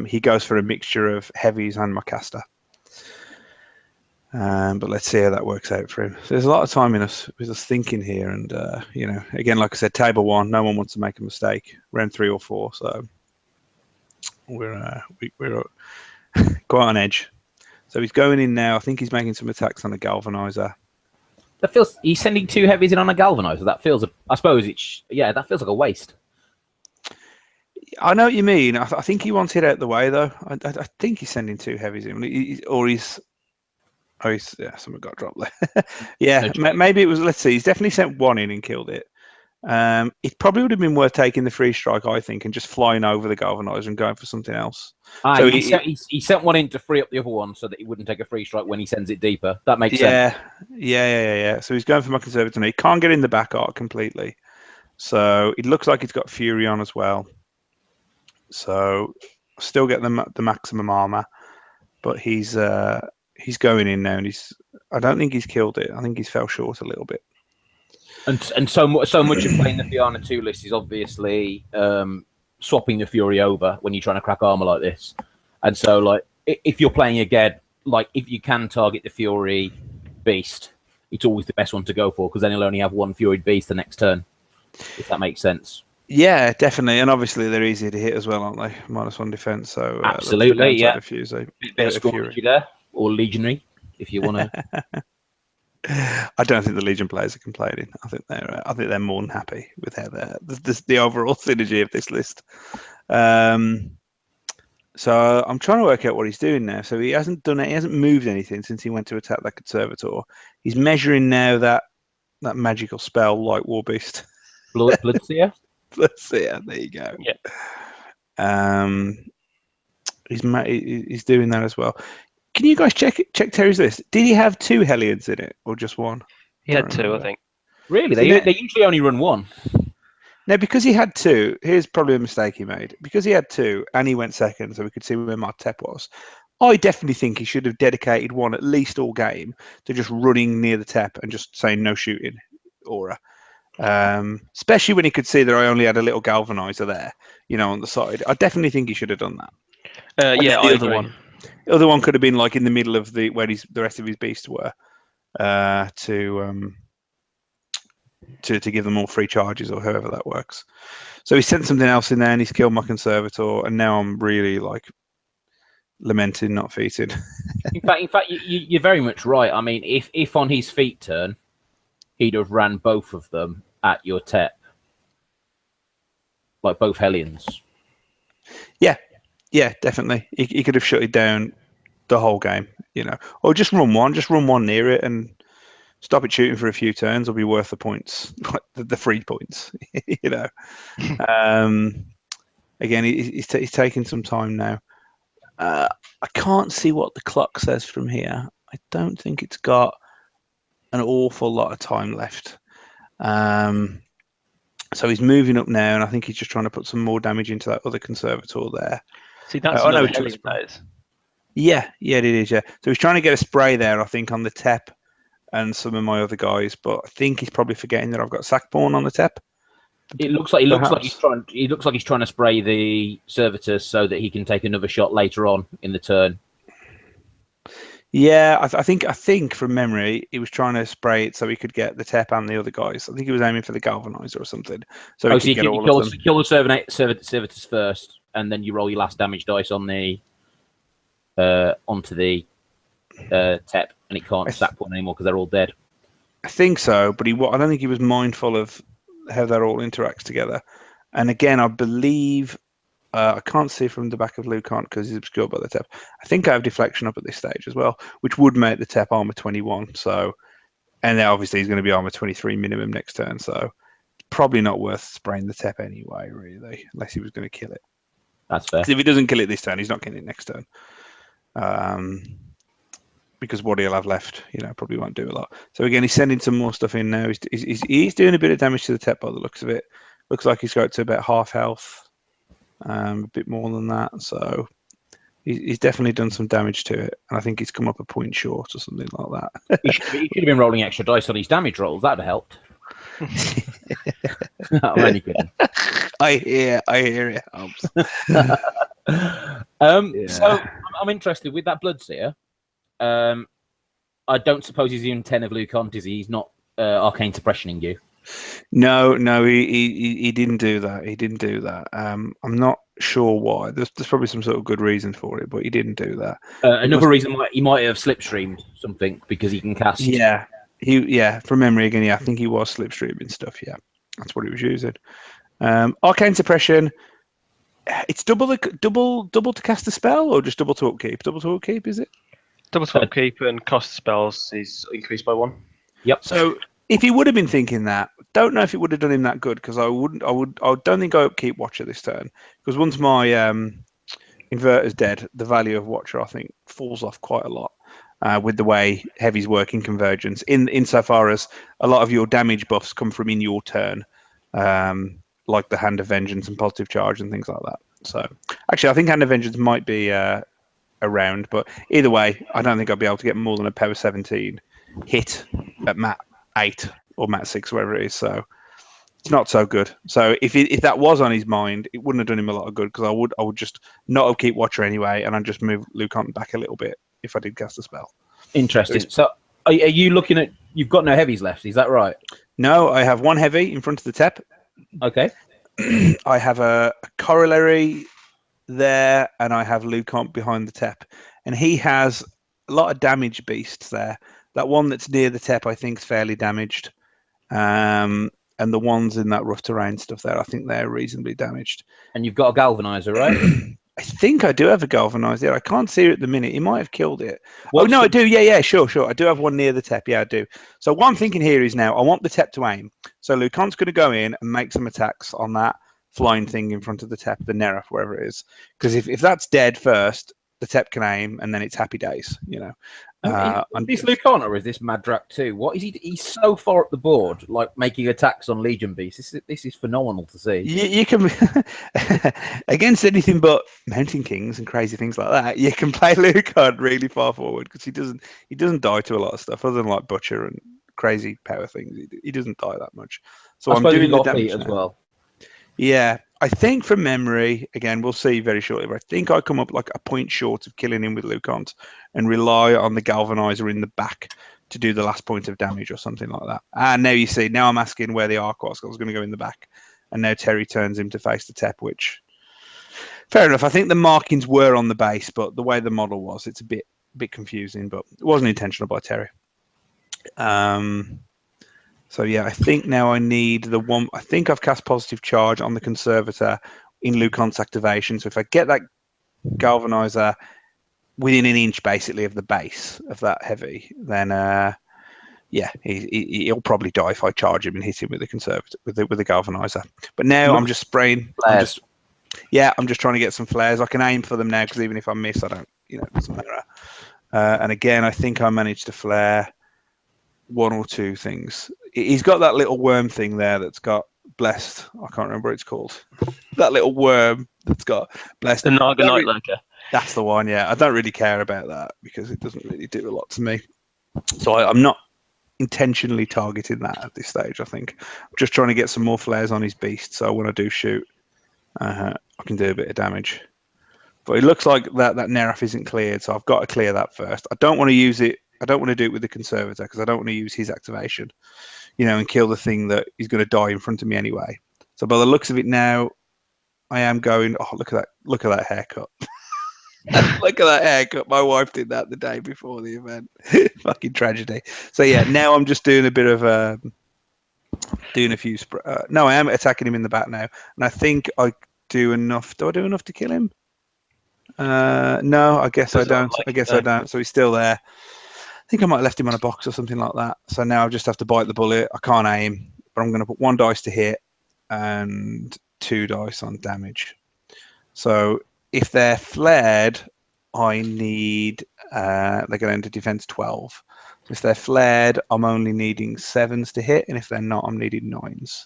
He goes for a mixture of heavies and my caster. But let's see how that works out for him. So there's a lot of time with us thinking here, and again, like I said, table 1, no one wants to make a mistake. Round 3 or 4, so we're quite on edge. So he's going in now. I think he's making some attacks on a galvanizer. He's sending 2 heavies in on a galvanizer. That feels that feels like a waste. I know what you mean. I think he wants it out the way, though. I think he's sending 2 heavies in, someone got dropped there. Yeah, maybe it was. Let's see. He's definitely sent 1 in and killed it. It probably would have been worth taking the free strike, I think, and just flying over the galvanizer and going for something else. So he sent 1 in to free up the other one so that he wouldn't take a free strike when he sends it deeper. That makes sense. Yeah. So he's going for my Conservator. He can't get in the back arc completely. So it looks like he's got Fury on as well. So still get the maximum armor. but he's going in now, and I don't think he's killed it. I think he's fell short a little bit. And so much of playing the Fyanna2 list is obviously swapping the Fury over when you're trying to crack armor like this. And so, like, if you're playing again, like, if you can target the Fury Beast, it's always the best one to go for, because then he'll only have one Fury Beast the next turn, if that makes sense. Yeah, definitely. And obviously they're easier to hit as well, aren't they? -1 defense. So absolutely, yeah. Few, so bit of Fury there, or Legionary, if you want to. I don't think the Legion players are complaining. I think they're more than happy with how the overall synergy of this list. So I'm trying to work out what he's doing now. So he hasn't moved anything since he went to attack that Conservator. He's measuring now that magical spell, like War Beast. Bloodseer? Bloodseer, there you go. Yeah. He's doing that as well. Can you guys check Terry's list? Did he have 2 Hellions in it, or just 1? He had 2, I think. Really? They usually only run 1. Now, because he had 2, here's probably a mistake he made. Because he had 2 and he went second, so we could see where my Tep was. I definitely think he should have dedicated 1 at least all game to just running near the Tep and just saying no shooting aura. Especially when he could see that I only had a little galvanizer there, on the side. I definitely think he should have done that. Yeah, the other one. The other one could have been like in the middle of where the rest of his beasts were, to give them all free charges or however that works. So he sent something else in there and he's killed my Conservator, and now I'm really like lamenting not feated. in fact, you're very much right. I mean, if on his feet turn, he'd have ran both of them at your Tep, like both Hellions. Yeah, definitely. He could have shut it down the whole game, or just run one near it and stop it shooting for a few turns. Will be worth the points, the free points, Again, he's taking some time now. I can't see what the clock says from here. I don't think it's got an awful lot of time left. So he's moving up now, and I think he's just trying to put some more damage into that other Conservator there. See, that's another Hellion players. Yeah, it is. Yeah, so he's trying to get a spray there, I think, on the Tep and some of my other guys, but I think he's probably forgetting that I've got Sackborn on the Tep. It looks like he's trying. He looks like he's trying to spray the Servitus so that he can take another shot later on in the turn. Yeah, I think from memory, he was trying to spray it so he could get the Tep and the other guys. I think he was aiming for the Galvanizer or something. So he could get all of them. Kill the Servitus first, and then you roll your last damage dice on the onto the Tep, and it can't sack one anymore because they're all dead. I think so, but I don't think he was mindful of how that all interacts together. And again, I believe I can't see from the back of Lucant because he's obscured by the Tep. I think I have deflection up at this stage as well, which would make the Tep armor 21. So, and then obviously he's going to be armor 23 minimum next turn. So, it's probably not worth spraying the Tep anyway, really, unless he was going to kill it. That's fair. If he doesn't kill it this turn, he's not killing it next turn. Because what he'll have left, probably won't do a lot. So again, he's sending some more stuff in now. He's doing a bit of damage to the Tep by the looks of it. Looks like he's got to about half health, a bit more than that. So he's definitely done some damage to it, and I think he's come up a point short or something like that. He should have been rolling extra dice on his damage rolls. That'd have helped. I'm only kidding. I hear it helps. So I'm interested with that Bloodseer. I don't suppose he's in 10 of Lucant, is he? He's not arcane suppressioning you. No, he didn't do that. He didn't do that. I'm not sure why. There's probably some sort of good reason for it, but he didn't do that. Another reason he might have slipstreamed something because he can cast. Yeah, from memory again. Yeah, I think he was slipstreaming stuff. Yeah, that's what he was using. Arcane suppression. It's double to cast a spell, or just double to upkeep? Double to upkeep, is it? Double to upkeep and cost of spells is increased by 1. Yep. So if he would have been thinking that, don't know if it would have done him that good, because I don't think I upkeep Watcher this turn, because once my Inverter's dead, the value of Watcher I think falls off quite a lot. With the way Heavy's working Convergence, insofar as a lot of your damage buffs come from in your turn, like the Hand of Vengeance and Positive Charge and things like that. So, actually, I think Hand of Vengeance might be a round. But either way, I don't think I'll be able to get more than a power 17 hit at mat 8 or mat 6, wherever it is. So it's not so good. So if that was on his mind, it wouldn't have done him a lot of good, because I would just not keep Watcher anyway, and I'd just move Lucant back a little bit if I did cast a spell. Interesting. So are you looking at? You've got no heavies left, is that right? No, I have one heavy in front of the tep. Okay. I have a corollary there, and I have Lucant behind the tep, and he has a lot of damage beasts there. That one that's near the tep, I think, is fairly damaged. And the ones in that rough terrain stuff there, I think they're reasonably damaged. And you've got a galvanizer, right? I think I do have a galvanizer. I can't see it at the minute. He might have killed it. What's I do. Yeah, sure. I do have one near the tep. Yeah, I do. So what I'm thinking here is now I want the tep to aim. So Lucant's going to go in and make some attacks on that flying thing in front of the tep, the Neraf, wherever it is. Because if that's dead first, the tep can aim, and then it's happy days, you know. Is this Lucant or is this Madrak too? What is he? He's so far up the board, like making attacks on Legion beasts. This is phenomenal to see. You can against anything but Mountain Kings and crazy things like that. You can play Lucant really far forward, because he doesn't die to a lot of stuff other than like Butcher and crazy power things. He doesn't die that much. So I'm doing the damage as well. Yeah, I think from memory, again, we'll see very shortly, but I think I come up like a point short of killing him with Lucant and rely on the Galvanizer in the back to do the last point of damage or something like that. And now you see, now I'm asking where the arc was. I was going to go in the back. And now Terry turns him to face the tep, which, fair enough. I think the markings were on the base, but the way the model was, it's a bit confusing, but it wasn't intentional by Terry. So yeah, I think now I need the one. I think I've cast positive charge on the Conservator in Lucant's activation. So if I get that Galvanizer within an inch, basically, of the base of that heavy, then yeah, he'll probably die if I charge him and hit him with the Conservator with the Galvanizer. But now I'm just spraying. I'm just trying to get some flares. I can aim for them now, because even if I miss, I don't. You know, it doesn't matter. And again, I think I managed to flare one or two things. He's got that little worm thing there that's got blessed. I can't remember what it's called. That little worm that's got blessed. The Nargonite Lurker. That's the one, yeah. I don't really care about that, because it doesn't really do a lot to me. So I'm not intentionally targeting that at this stage, I think. I'm just trying to get some more flares on his beast, so when I do shoot, I can do a bit of damage. But it looks like that Neraf isn't cleared, so I've got to clear that first. I don't want to use it. I don't want to do it with the Conservator, because I don't want to use his activation, you know, and kill the thing that is going to die in front of me anyway. So by the looks of it now, I am going. Oh, look at that haircut! Look at that haircut. My wife did that the day before the event. Fucking tragedy. So yeah, now I'm just doing a bit of doing a few. No, I am attacking him in the back now, and I think I do enough. Do I do enough to kill him? No, I guess I don't. I guess I don't. So he's still there. I think I might have left him on a box or something like that. So now I just have to bite the bullet. I can't aim, but I'm going to put 1 dice to hit and 2 dice on damage. So if they're flared, I need, they're going into defense 12. If they're flared, I'm only needing 7s to hit. And if they're not, I'm needing 9s.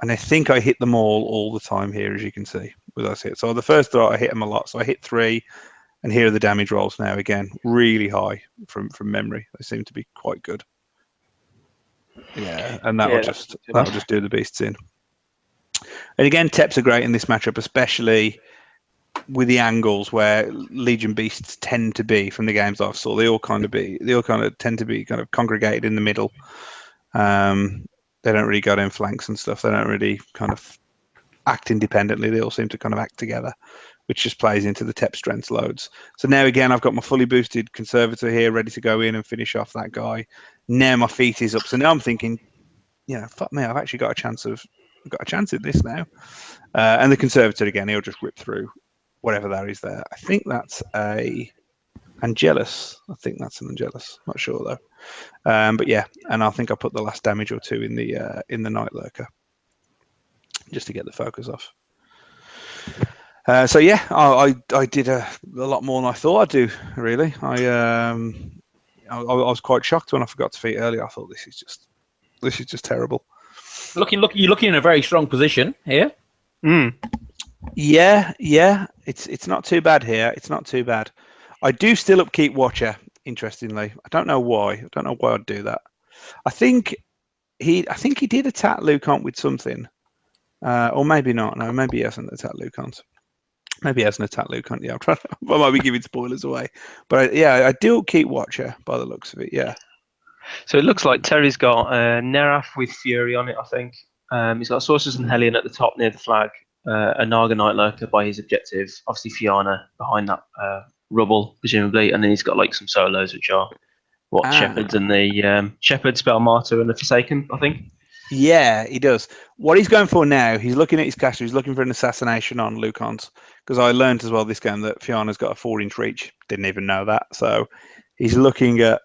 And I think I hit them all the time here, as you can see, with those hits. So the first throw, I hit them a lot. So I hit 3. And here are the damage rolls now, again, really high from memory. They seem to be quite good. Yeah, and that'll just do the beasts in. And again, Teps are great in this matchup, especially with the angles where Legion beasts tend to be from the games I've saw. They all kind of tend to be kind of congregated in the middle. They don't really go down flanks and stuff. They don't really kind of act independently. They all seem to kind of act together, which just plays into the Tep strengths loads. So now again, I've got my fully boosted Conservator here, ready to go in and finish off that guy. Now my feet is up. So now I'm thinking, yeah, fuck me, I've actually got a chance at this now. And the Conservator again, he'll just rip through whatever that is there. I think that's a Angelus. Not sure though. But yeah, and I think I put the last damage or 2 in the Night Lurker, just to get the focus off. So yeah, I did a lot more than I thought I'd do. Really, I was quite shocked when I forgot to feat earlier. I thought this is just terrible. You're looking in a very strong position here. Yeah. It's not too bad here. It's not too bad. I do still upkeep Watcher. Interestingly, I don't know why. I don't know why I'd do that. I think he did attack Lucant with something, or maybe not. No, maybe he hasn't attacked Lucant. Maybe he hasn't attacked Lucant. Yeah, I might be giving spoilers away, but yeah, I do keep Watcher by the looks of it. Yeah. So it looks like Terry's got Neraf with Fury on it, I think. He's got Sorceress and Hellion at the top near the flag, a Naga Night Lurker by his objective, obviously Fyanna behind that rubble, presumably, and then he's got like some solos, which are Shepherds and the Shepherd, Spell Martyr, and the Forsaken, I think. Yeah, he does. What he's going for now, he's looking at his caster, he's looking for an assassination on Lucant, because I learned as well this game that Fyanna's got a 4-inch reach. Didn't even know that. So he's looking at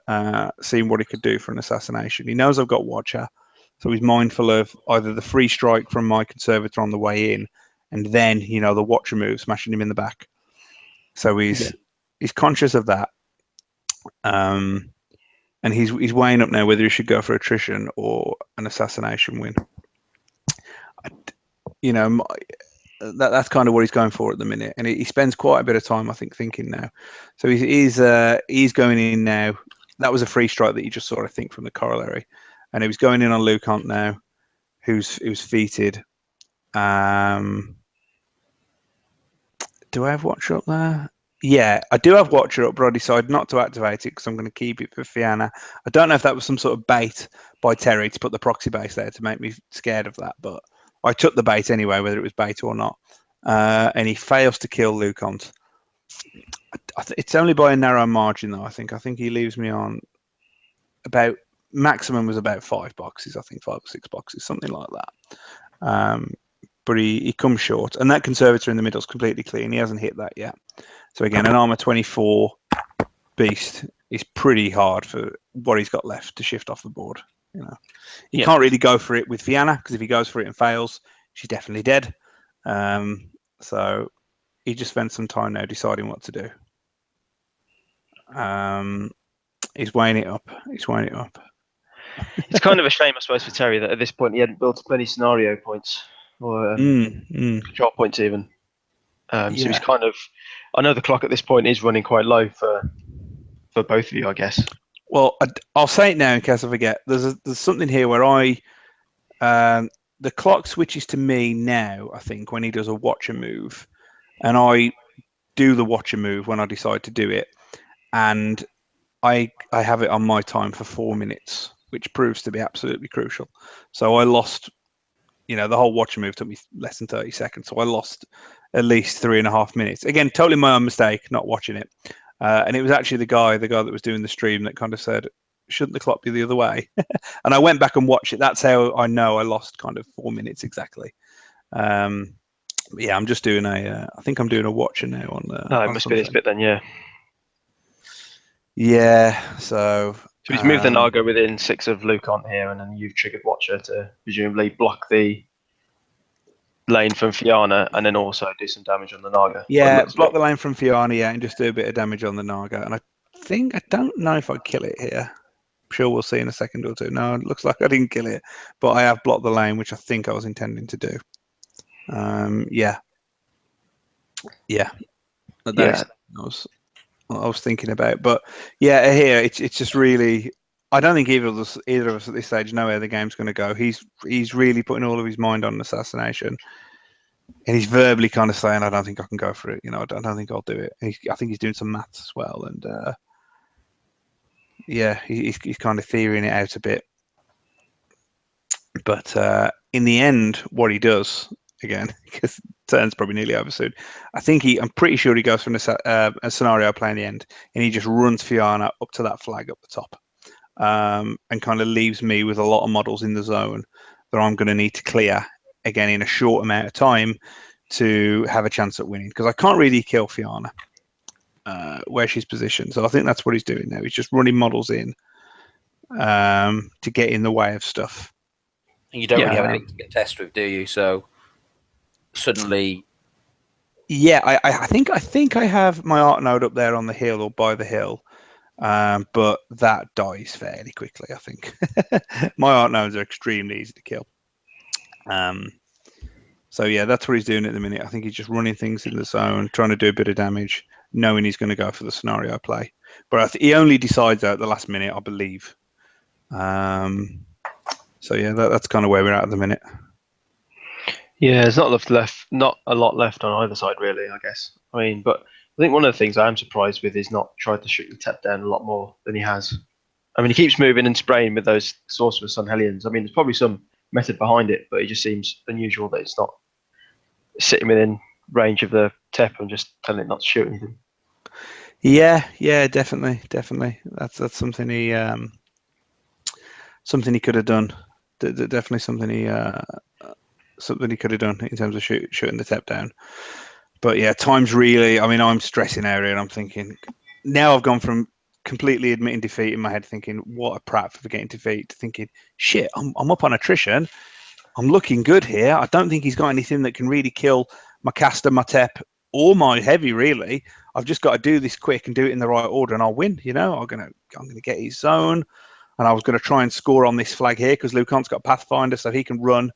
seeing what he could do for an assassination. He knows I've got Watcher, so he's mindful of either the free strike from my Conservator on the way in, and then, you know, the Watcher move, smashing him in the back. So he's conscious of that. And he's weighing up now whether he should go for attrition or an assassination win. You know, that's kind of what he's going for at the minute, and he spends quite a bit of time, I think, thinking now. So he's going in now. That was a free strike that you just saw, I think, from the corollary, and he was going in on Lucant now, who's feated. Do I have Watcher up there? Yeah, I do have Watcher up, but I decided not to activate it because I'm going to keep it for Fyanna. I don't know if that was some sort of bait by Terry to put the proxy base there to make me scared of that, but I took the bait anyway, whether it was bait or not. And he fails to kill Lucant. It's only by a narrow margin, though, I think. I think he leaves me on about, maximum was about 5 boxes, I think, 5 or 6 boxes, something like that. But he comes short. And that Conservator in the middle is completely clean. He hasn't hit that yet. So again, an armor 24 beast is pretty hard for what he's got left to shift off the board. You know, he can't really go for it with Fyanna, because if he goes for it and fails, she's definitely dead. So he just spends some time now deciding what to do. He's weighing it up. He's weighing it up. It's kind of a shame, I suppose, for Terry that at this point he hadn't built up any scenario points or control points even. So he's kind of. I know the clock at this point is running quite low for both of you, I guess. Well, I'll say it now in case I forget. There's something here where the clock switches to me now, I think, when he does a Watcher move, and I do the Watcher move when I decide to do it, and I have it on my time for 4 minutes, which proves to be absolutely crucial. So I lost, you know, the whole Watcher move took me less than 30 seconds, so I lost at least 3.5 minutes. Again, totally my own mistake, not watching it. And it was actually the guy that was doing the stream that kind of said, shouldn't the clock be the other way? And I went back and watched it. That's how I know I lost kind of 4 minutes exactly. But yeah, I'm just doing I think I'm doing a Watcher now on the. Oh, it must be this bit then, yeah. Yeah, so he's moved the Naga within 6 of Lucant here, and then you've triggered Watcher to presumably block the lane from Fyanna, and then also do some damage on the Naga. Yeah, block the lane from Fyanna, yeah, and just do a bit of damage on the Naga. And I don't know if I kill it here. I'm sure we'll see in a second or two. No, it looks like I didn't kill it, but I have blocked the lane, which I think I was intending to do. Yeah. That's I was thinking about, but yeah, here it's just really. I don't think either of us at this stage know where the game's going to go. He's really putting all of his mind on assassination, and he's verbally kind of saying, "I don't think I can go for it. You know, I don't think I'll do it." I think he's doing some maths as well, and yeah, he's kind of theorying it out a bit. But in the end, what he does again, because turn's probably nearly over soon. I'm pretty sure he goes for a scenario play in the end, and he just runs Fyanna up to that flag up the top. And kind of leaves me with a lot of models in the zone that I'm going to need to clear again in a short amount of time to have a chance at winning, because I can't really kill Fyanna where she's positioned. So I think that's what he's doing now. He's just running models in to get in the way of stuff. And you don't really have anything to get tested with, do you? So suddenly, yeah, I think I have my art node up there on the hill or by the hill. But that dies fairly quickly, I think. My art nodes are extremely easy to kill. So yeah, that's what he's doing at the minute. I think he's just running things in the zone, trying to do a bit of damage, knowing he's going to go for the scenario play. But he only decides at the last minute, I believe. So yeah, that's kind of where we're at the minute. Yeah, there's not a lot left on either side, really, I guess. I mean, but I think one of the things I am surprised with is not tried to shoot the tap down a lot more than he has. I mean, he keeps moving and spraying with those Sorcerer's Son Hellions. I mean, there's probably some method behind it, but it just seems unusual that it's not sitting within range of the tep and just telling it not to shoot anything. Yeah, definitely. That's something he could have done. Definitely something he could have done in terms of shooting the tep down. But yeah, time's really. I mean, I'm stressing out here, and I'm thinking now I've gone from completely admitting defeat in my head, thinking what a prat for getting defeat, to thinking shit, I'm up on attrition. I'm looking good here. I don't think he's got anything that can really kill my caster, my tep, or my heavy. Really, I've just got to do this quick and do it in the right order, and I'll win. You know, I'm gonna get his zone, and I was going to try and score on this flag here because Lucant's got Pathfinder, so he can run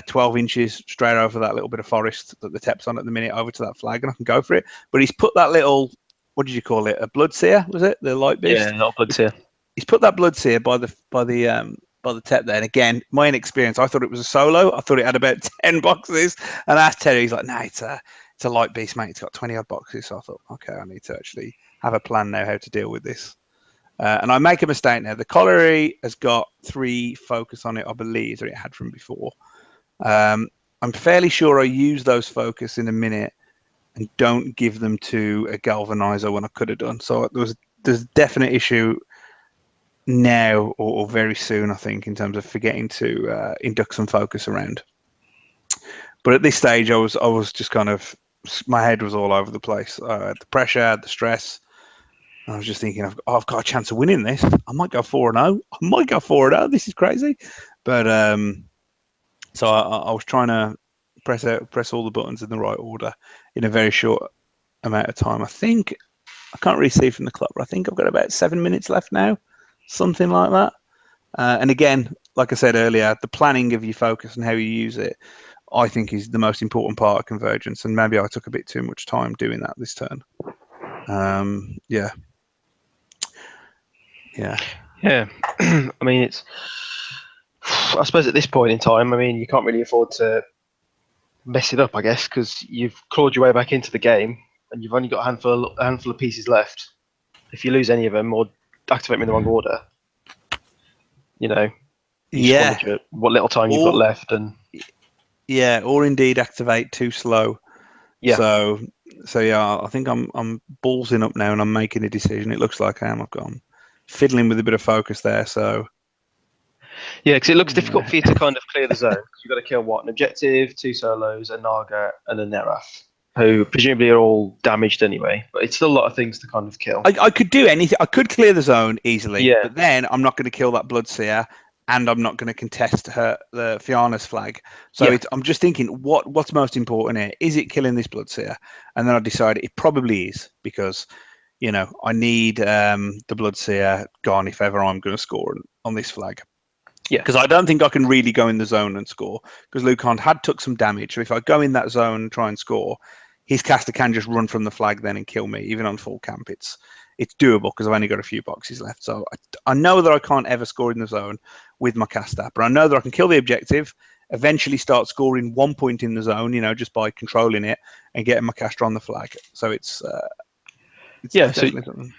12 inches straight over that little bit of forest that the tep's on at the minute over to that flag, and I can go for it. But he's put that little, what did you call it? A Bloodseer, was it? The light beast? Yeah, not Bloodseer. He's put that Bloodseer by the tep there. And again, my inexperience, I thought it was a solo. I thought it had about 10 boxes. And I asked Terry, he's like, no, it's a light beast, mate. It's got 20 odd boxes. So I thought, okay, I need to actually have a plan now how to deal with this. And I make a mistake now. The colliery has got 3 focus on it, I believe, that it had from before. I'm fairly sure I use those focus in a minute and don't give them to a galvanizer when I could have done. So there's a definite issue now or very soon, I think, in terms of forgetting to induct some focus around. But at this stage, I was just kind of, my head was all over the place. I had the pressure, I had the stress. I was just thinking, I've got a chance of winning this. I might go 4-0. I might go 4-0. This is crazy. But so I was trying to press all the buttons in the right order in a very short amount of time. I think, I can't really see from the clock, but I think I've got about 7 minutes left now, something like that. And again, like I said earlier, the planning of your focus and how you use it, I think, is the most important part of Convergence. And maybe I took a bit too much time doing that this turn. Yeah. I mean, I suppose at this point in time, I mean, you can't really afford to mess it up, I guess, because you've clawed your way back into the game and you've only got a handful of pieces left. If you lose any of them or activate them in the wrong order, you know, what little time you've got left, and or indeed activate too slow. Yeah. So yeah, I think I'm ballsing up now and I'm making a decision. It looks like I am. I'm fiddling with a bit of focus there. So yeah, because it looks difficult for you to kind of clear the zone. You've got to kill an objective, 2 solos, a Naga, and a Neraf, who presumably are all damaged anyway. But it's still a lot of things to kind of kill. I could do anything. I could clear the zone easily. Yeah. But then I'm not going to kill that Bloodseer, and I'm not going to contest the Fyanna's flag. So I'm just thinking, what's most important here? Is it killing this Bloodseer? And then I decided it probably is, because I need the Bloodseer gone if ever I'm going to score on this flag. Yeah, because I don't think I can really go in the zone and score, because Lucant took some damage. So if I go in that zone and try and score, his caster can just run from the flag then and kill me, even on full camp. It's doable because I've only got a few boxes left. So I know that I can't ever score in the zone with my caster, but I know that I can kill the objective, eventually start scoring 1 point in the zone, just by controlling it and getting my caster on the flag. So it's definitely something.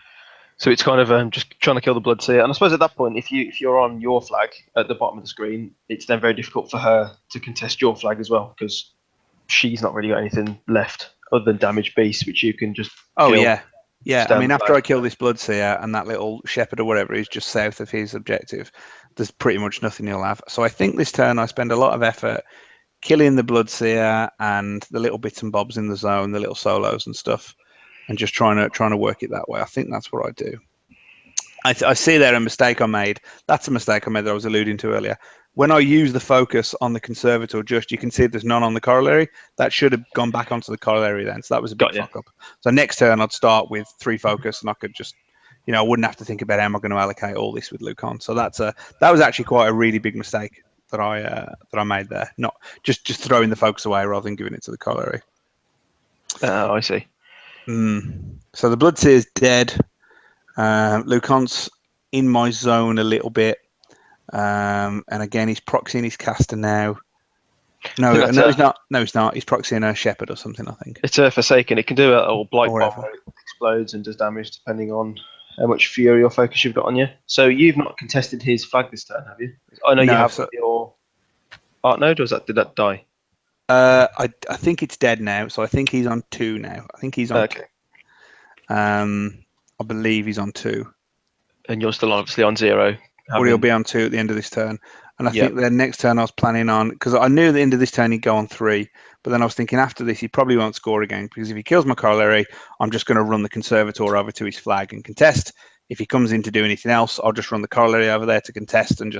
So it's kind of just trying to kill the Bloodseer. And I suppose at that point, if you're on your flag at the bottom of the screen, it's then very difficult for her to contest your flag as well, because she's not really got anything left other than damaged beasts, which you can just kill. Yeah. I mean, after I kill this Bloodseer and that little shepherd or whatever is just south of his objective, there's pretty much nothing he'll have. So I think this turn I spend a lot of effort killing the Bloodseer and the little bits and bobs in the zone, the little solos and stuff, and just trying to work it that way. I think that's what I do. I see there a mistake I made. That's a mistake I made that I was alluding to earlier. When I use the focus on the Conservator, you can see there's none on the corollary. That should have gone back onto the corollary then. So that was a big fuck up. So next turn I'd start with 3 focus, and I could just, I wouldn't have to think about how am I going to allocate all this with Lucant. So that was actually quite a really big mistake I made there. Not just throwing the focus away rather than giving it to the colliery. Oh, I see. So the Bloodseer is dead. Lucant's in my zone a little bit, and again he's proxying his caster now. No, he's not. No, he's not. He's proxying a shepherd or something, I think. It's a Forsaken. It can do a little blight bomb whatever. where it explodes and does damage depending on how much fury or focus you've got on you. So you've not contested his flag this turn, have you? I know you No, have so- with your art node, or did that die? I think it's dead now, so I think he's on 2 now. I think he's on. Okay. I believe he's on 2. And you're still obviously on 0. Or he'll be on 2 at the end of this turn. And I Yep. think the next turn I was planning on, because I knew at the end of this turn he'd go on 3, but then I was thinking after this he probably won't score again, because if he kills my corollary, I'm just going to run the conservator over to his flag and contest. If he comes in to do anything else, I'll just run the corollary over there to contest, and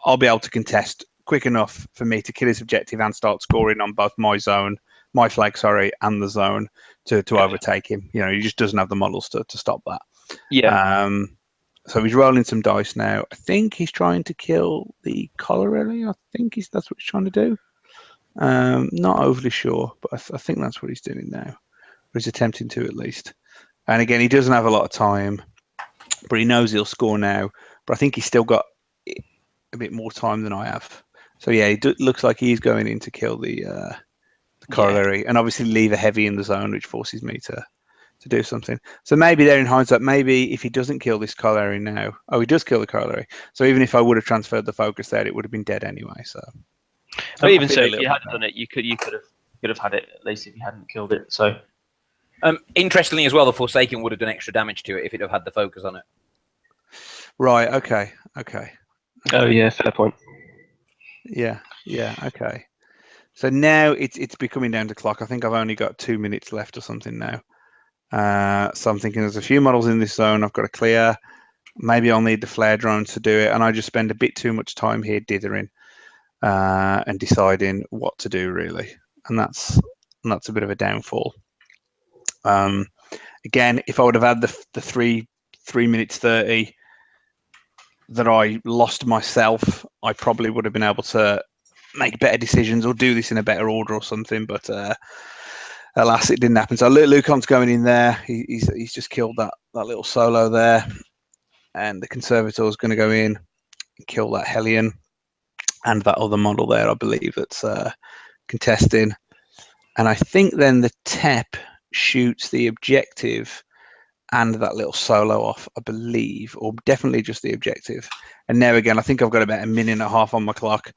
I'll be able to contest quick enough for me to kill his objective and start scoring on both my flag, and the zone to overtake him. You know, he just doesn't have the models to stop that. Yeah. So he's rolling some dice now. I think he's trying to kill the corollary. I think that's what he's trying to do. Not overly sure, but I think that's what he's doing now. Or he's attempting to, at least. And again, he doesn't have a lot of time, but he knows he'll score now. But I think he's still got a bit more time than I have. So yeah, it looks like he's going in to kill the corollary, and obviously leave a heavy in the zone, which forces me to do something. So maybe there in hindsight, maybe if he doesn't kill this corollary now, he does kill the corollary. So even if I would have transferred the focus there, it would have been dead anyway. So, But even so, if you hadn't done it, you could have had it at least if you hadn't killed it. So, interestingly as well, the Forsaken would have done extra damage to it if it had the focus on it. Right. Okay. oh yeah, fair point. Yeah. Okay. So now it's becoming down to clock. I think I've only got 2 minutes left or something now. So I'm thinking there's a few models in this zone I've got to clear. Maybe I'll need the flare drones to do it, and I just spend a bit too much time here dithering and deciding what to do, really. And that's a bit of a downfall. Again, if I would have had the 3 minutes 30 that I lost myself, I probably would have been able to make better decisions or do this in a better order or something. But alas, it didn't happen. So Lucant's going in there. He's just killed that little solo there, and the Conservator is going to go in and kill that Hellion and that other model there, I believe, that's contesting. And I think then the TEP shoots the objective and that little solo off, I believe, or definitely just the objective. And now again, I think I've got about a minute and a half on my clock.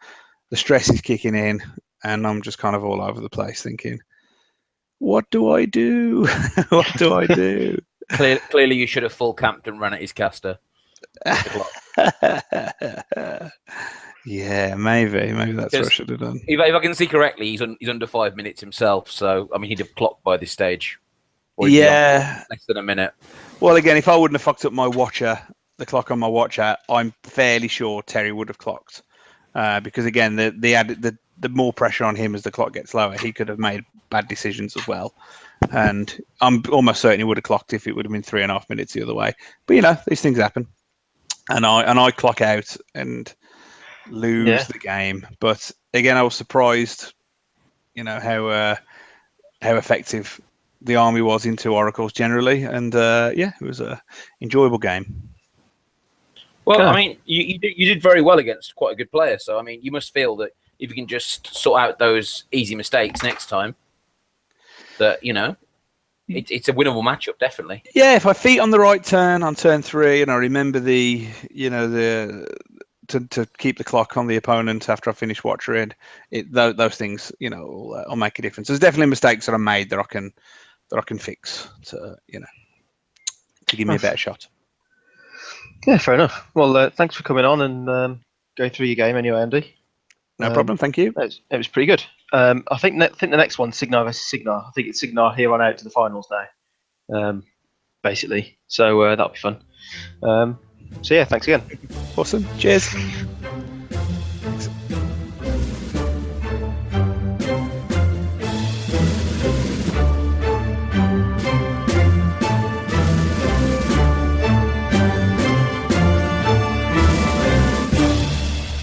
The stress is kicking in, and I'm just kind of all over the place thinking, what do I do? What do I do? Clearly, you should have full camped and run at his caster. Yeah, maybe that's what I should have done. If I can see correctly, he's under 5 minutes himself. So I mean, he'd have clocked by this stage. Or he'd be on less than a minute. Well, again, if I wouldn't have fucked up my watcher, the clock on my watcher, I'm fairly sure Terry would have clocked. Because again, the more pressure on him as the clock gets lower, he could have made bad decisions as well. And I'm almost certain he would have clocked if it would have been 3.5 minutes the other way. But you know, these things happen. And I clock out and lose the game. But again, I was surprised, you know, how effective the army was into Oracles generally. And it was a enjoyable game. Well, I mean, you did very well against quite a good player. So, I mean, you must feel that if you can just sort out those easy mistakes next time, that, you know, it's a winnable matchup, definitely. Yeah, if I feet on the right turn on turn 3, and I remember to keep the clock on the opponent after I finish watching those things, you know, will make a difference. There's definitely mistakes that I made that I can fix to give me a better shot. Yeah, fair enough. Well, thanks for coming on and going through your game anyway, Andy. No problem. Thank you. It was pretty good. I think the next one's Signar versus Signar. I think it's Signar here on out to the finals now, basically. So that'll be fun. So yeah, thanks again. Awesome. Cheers.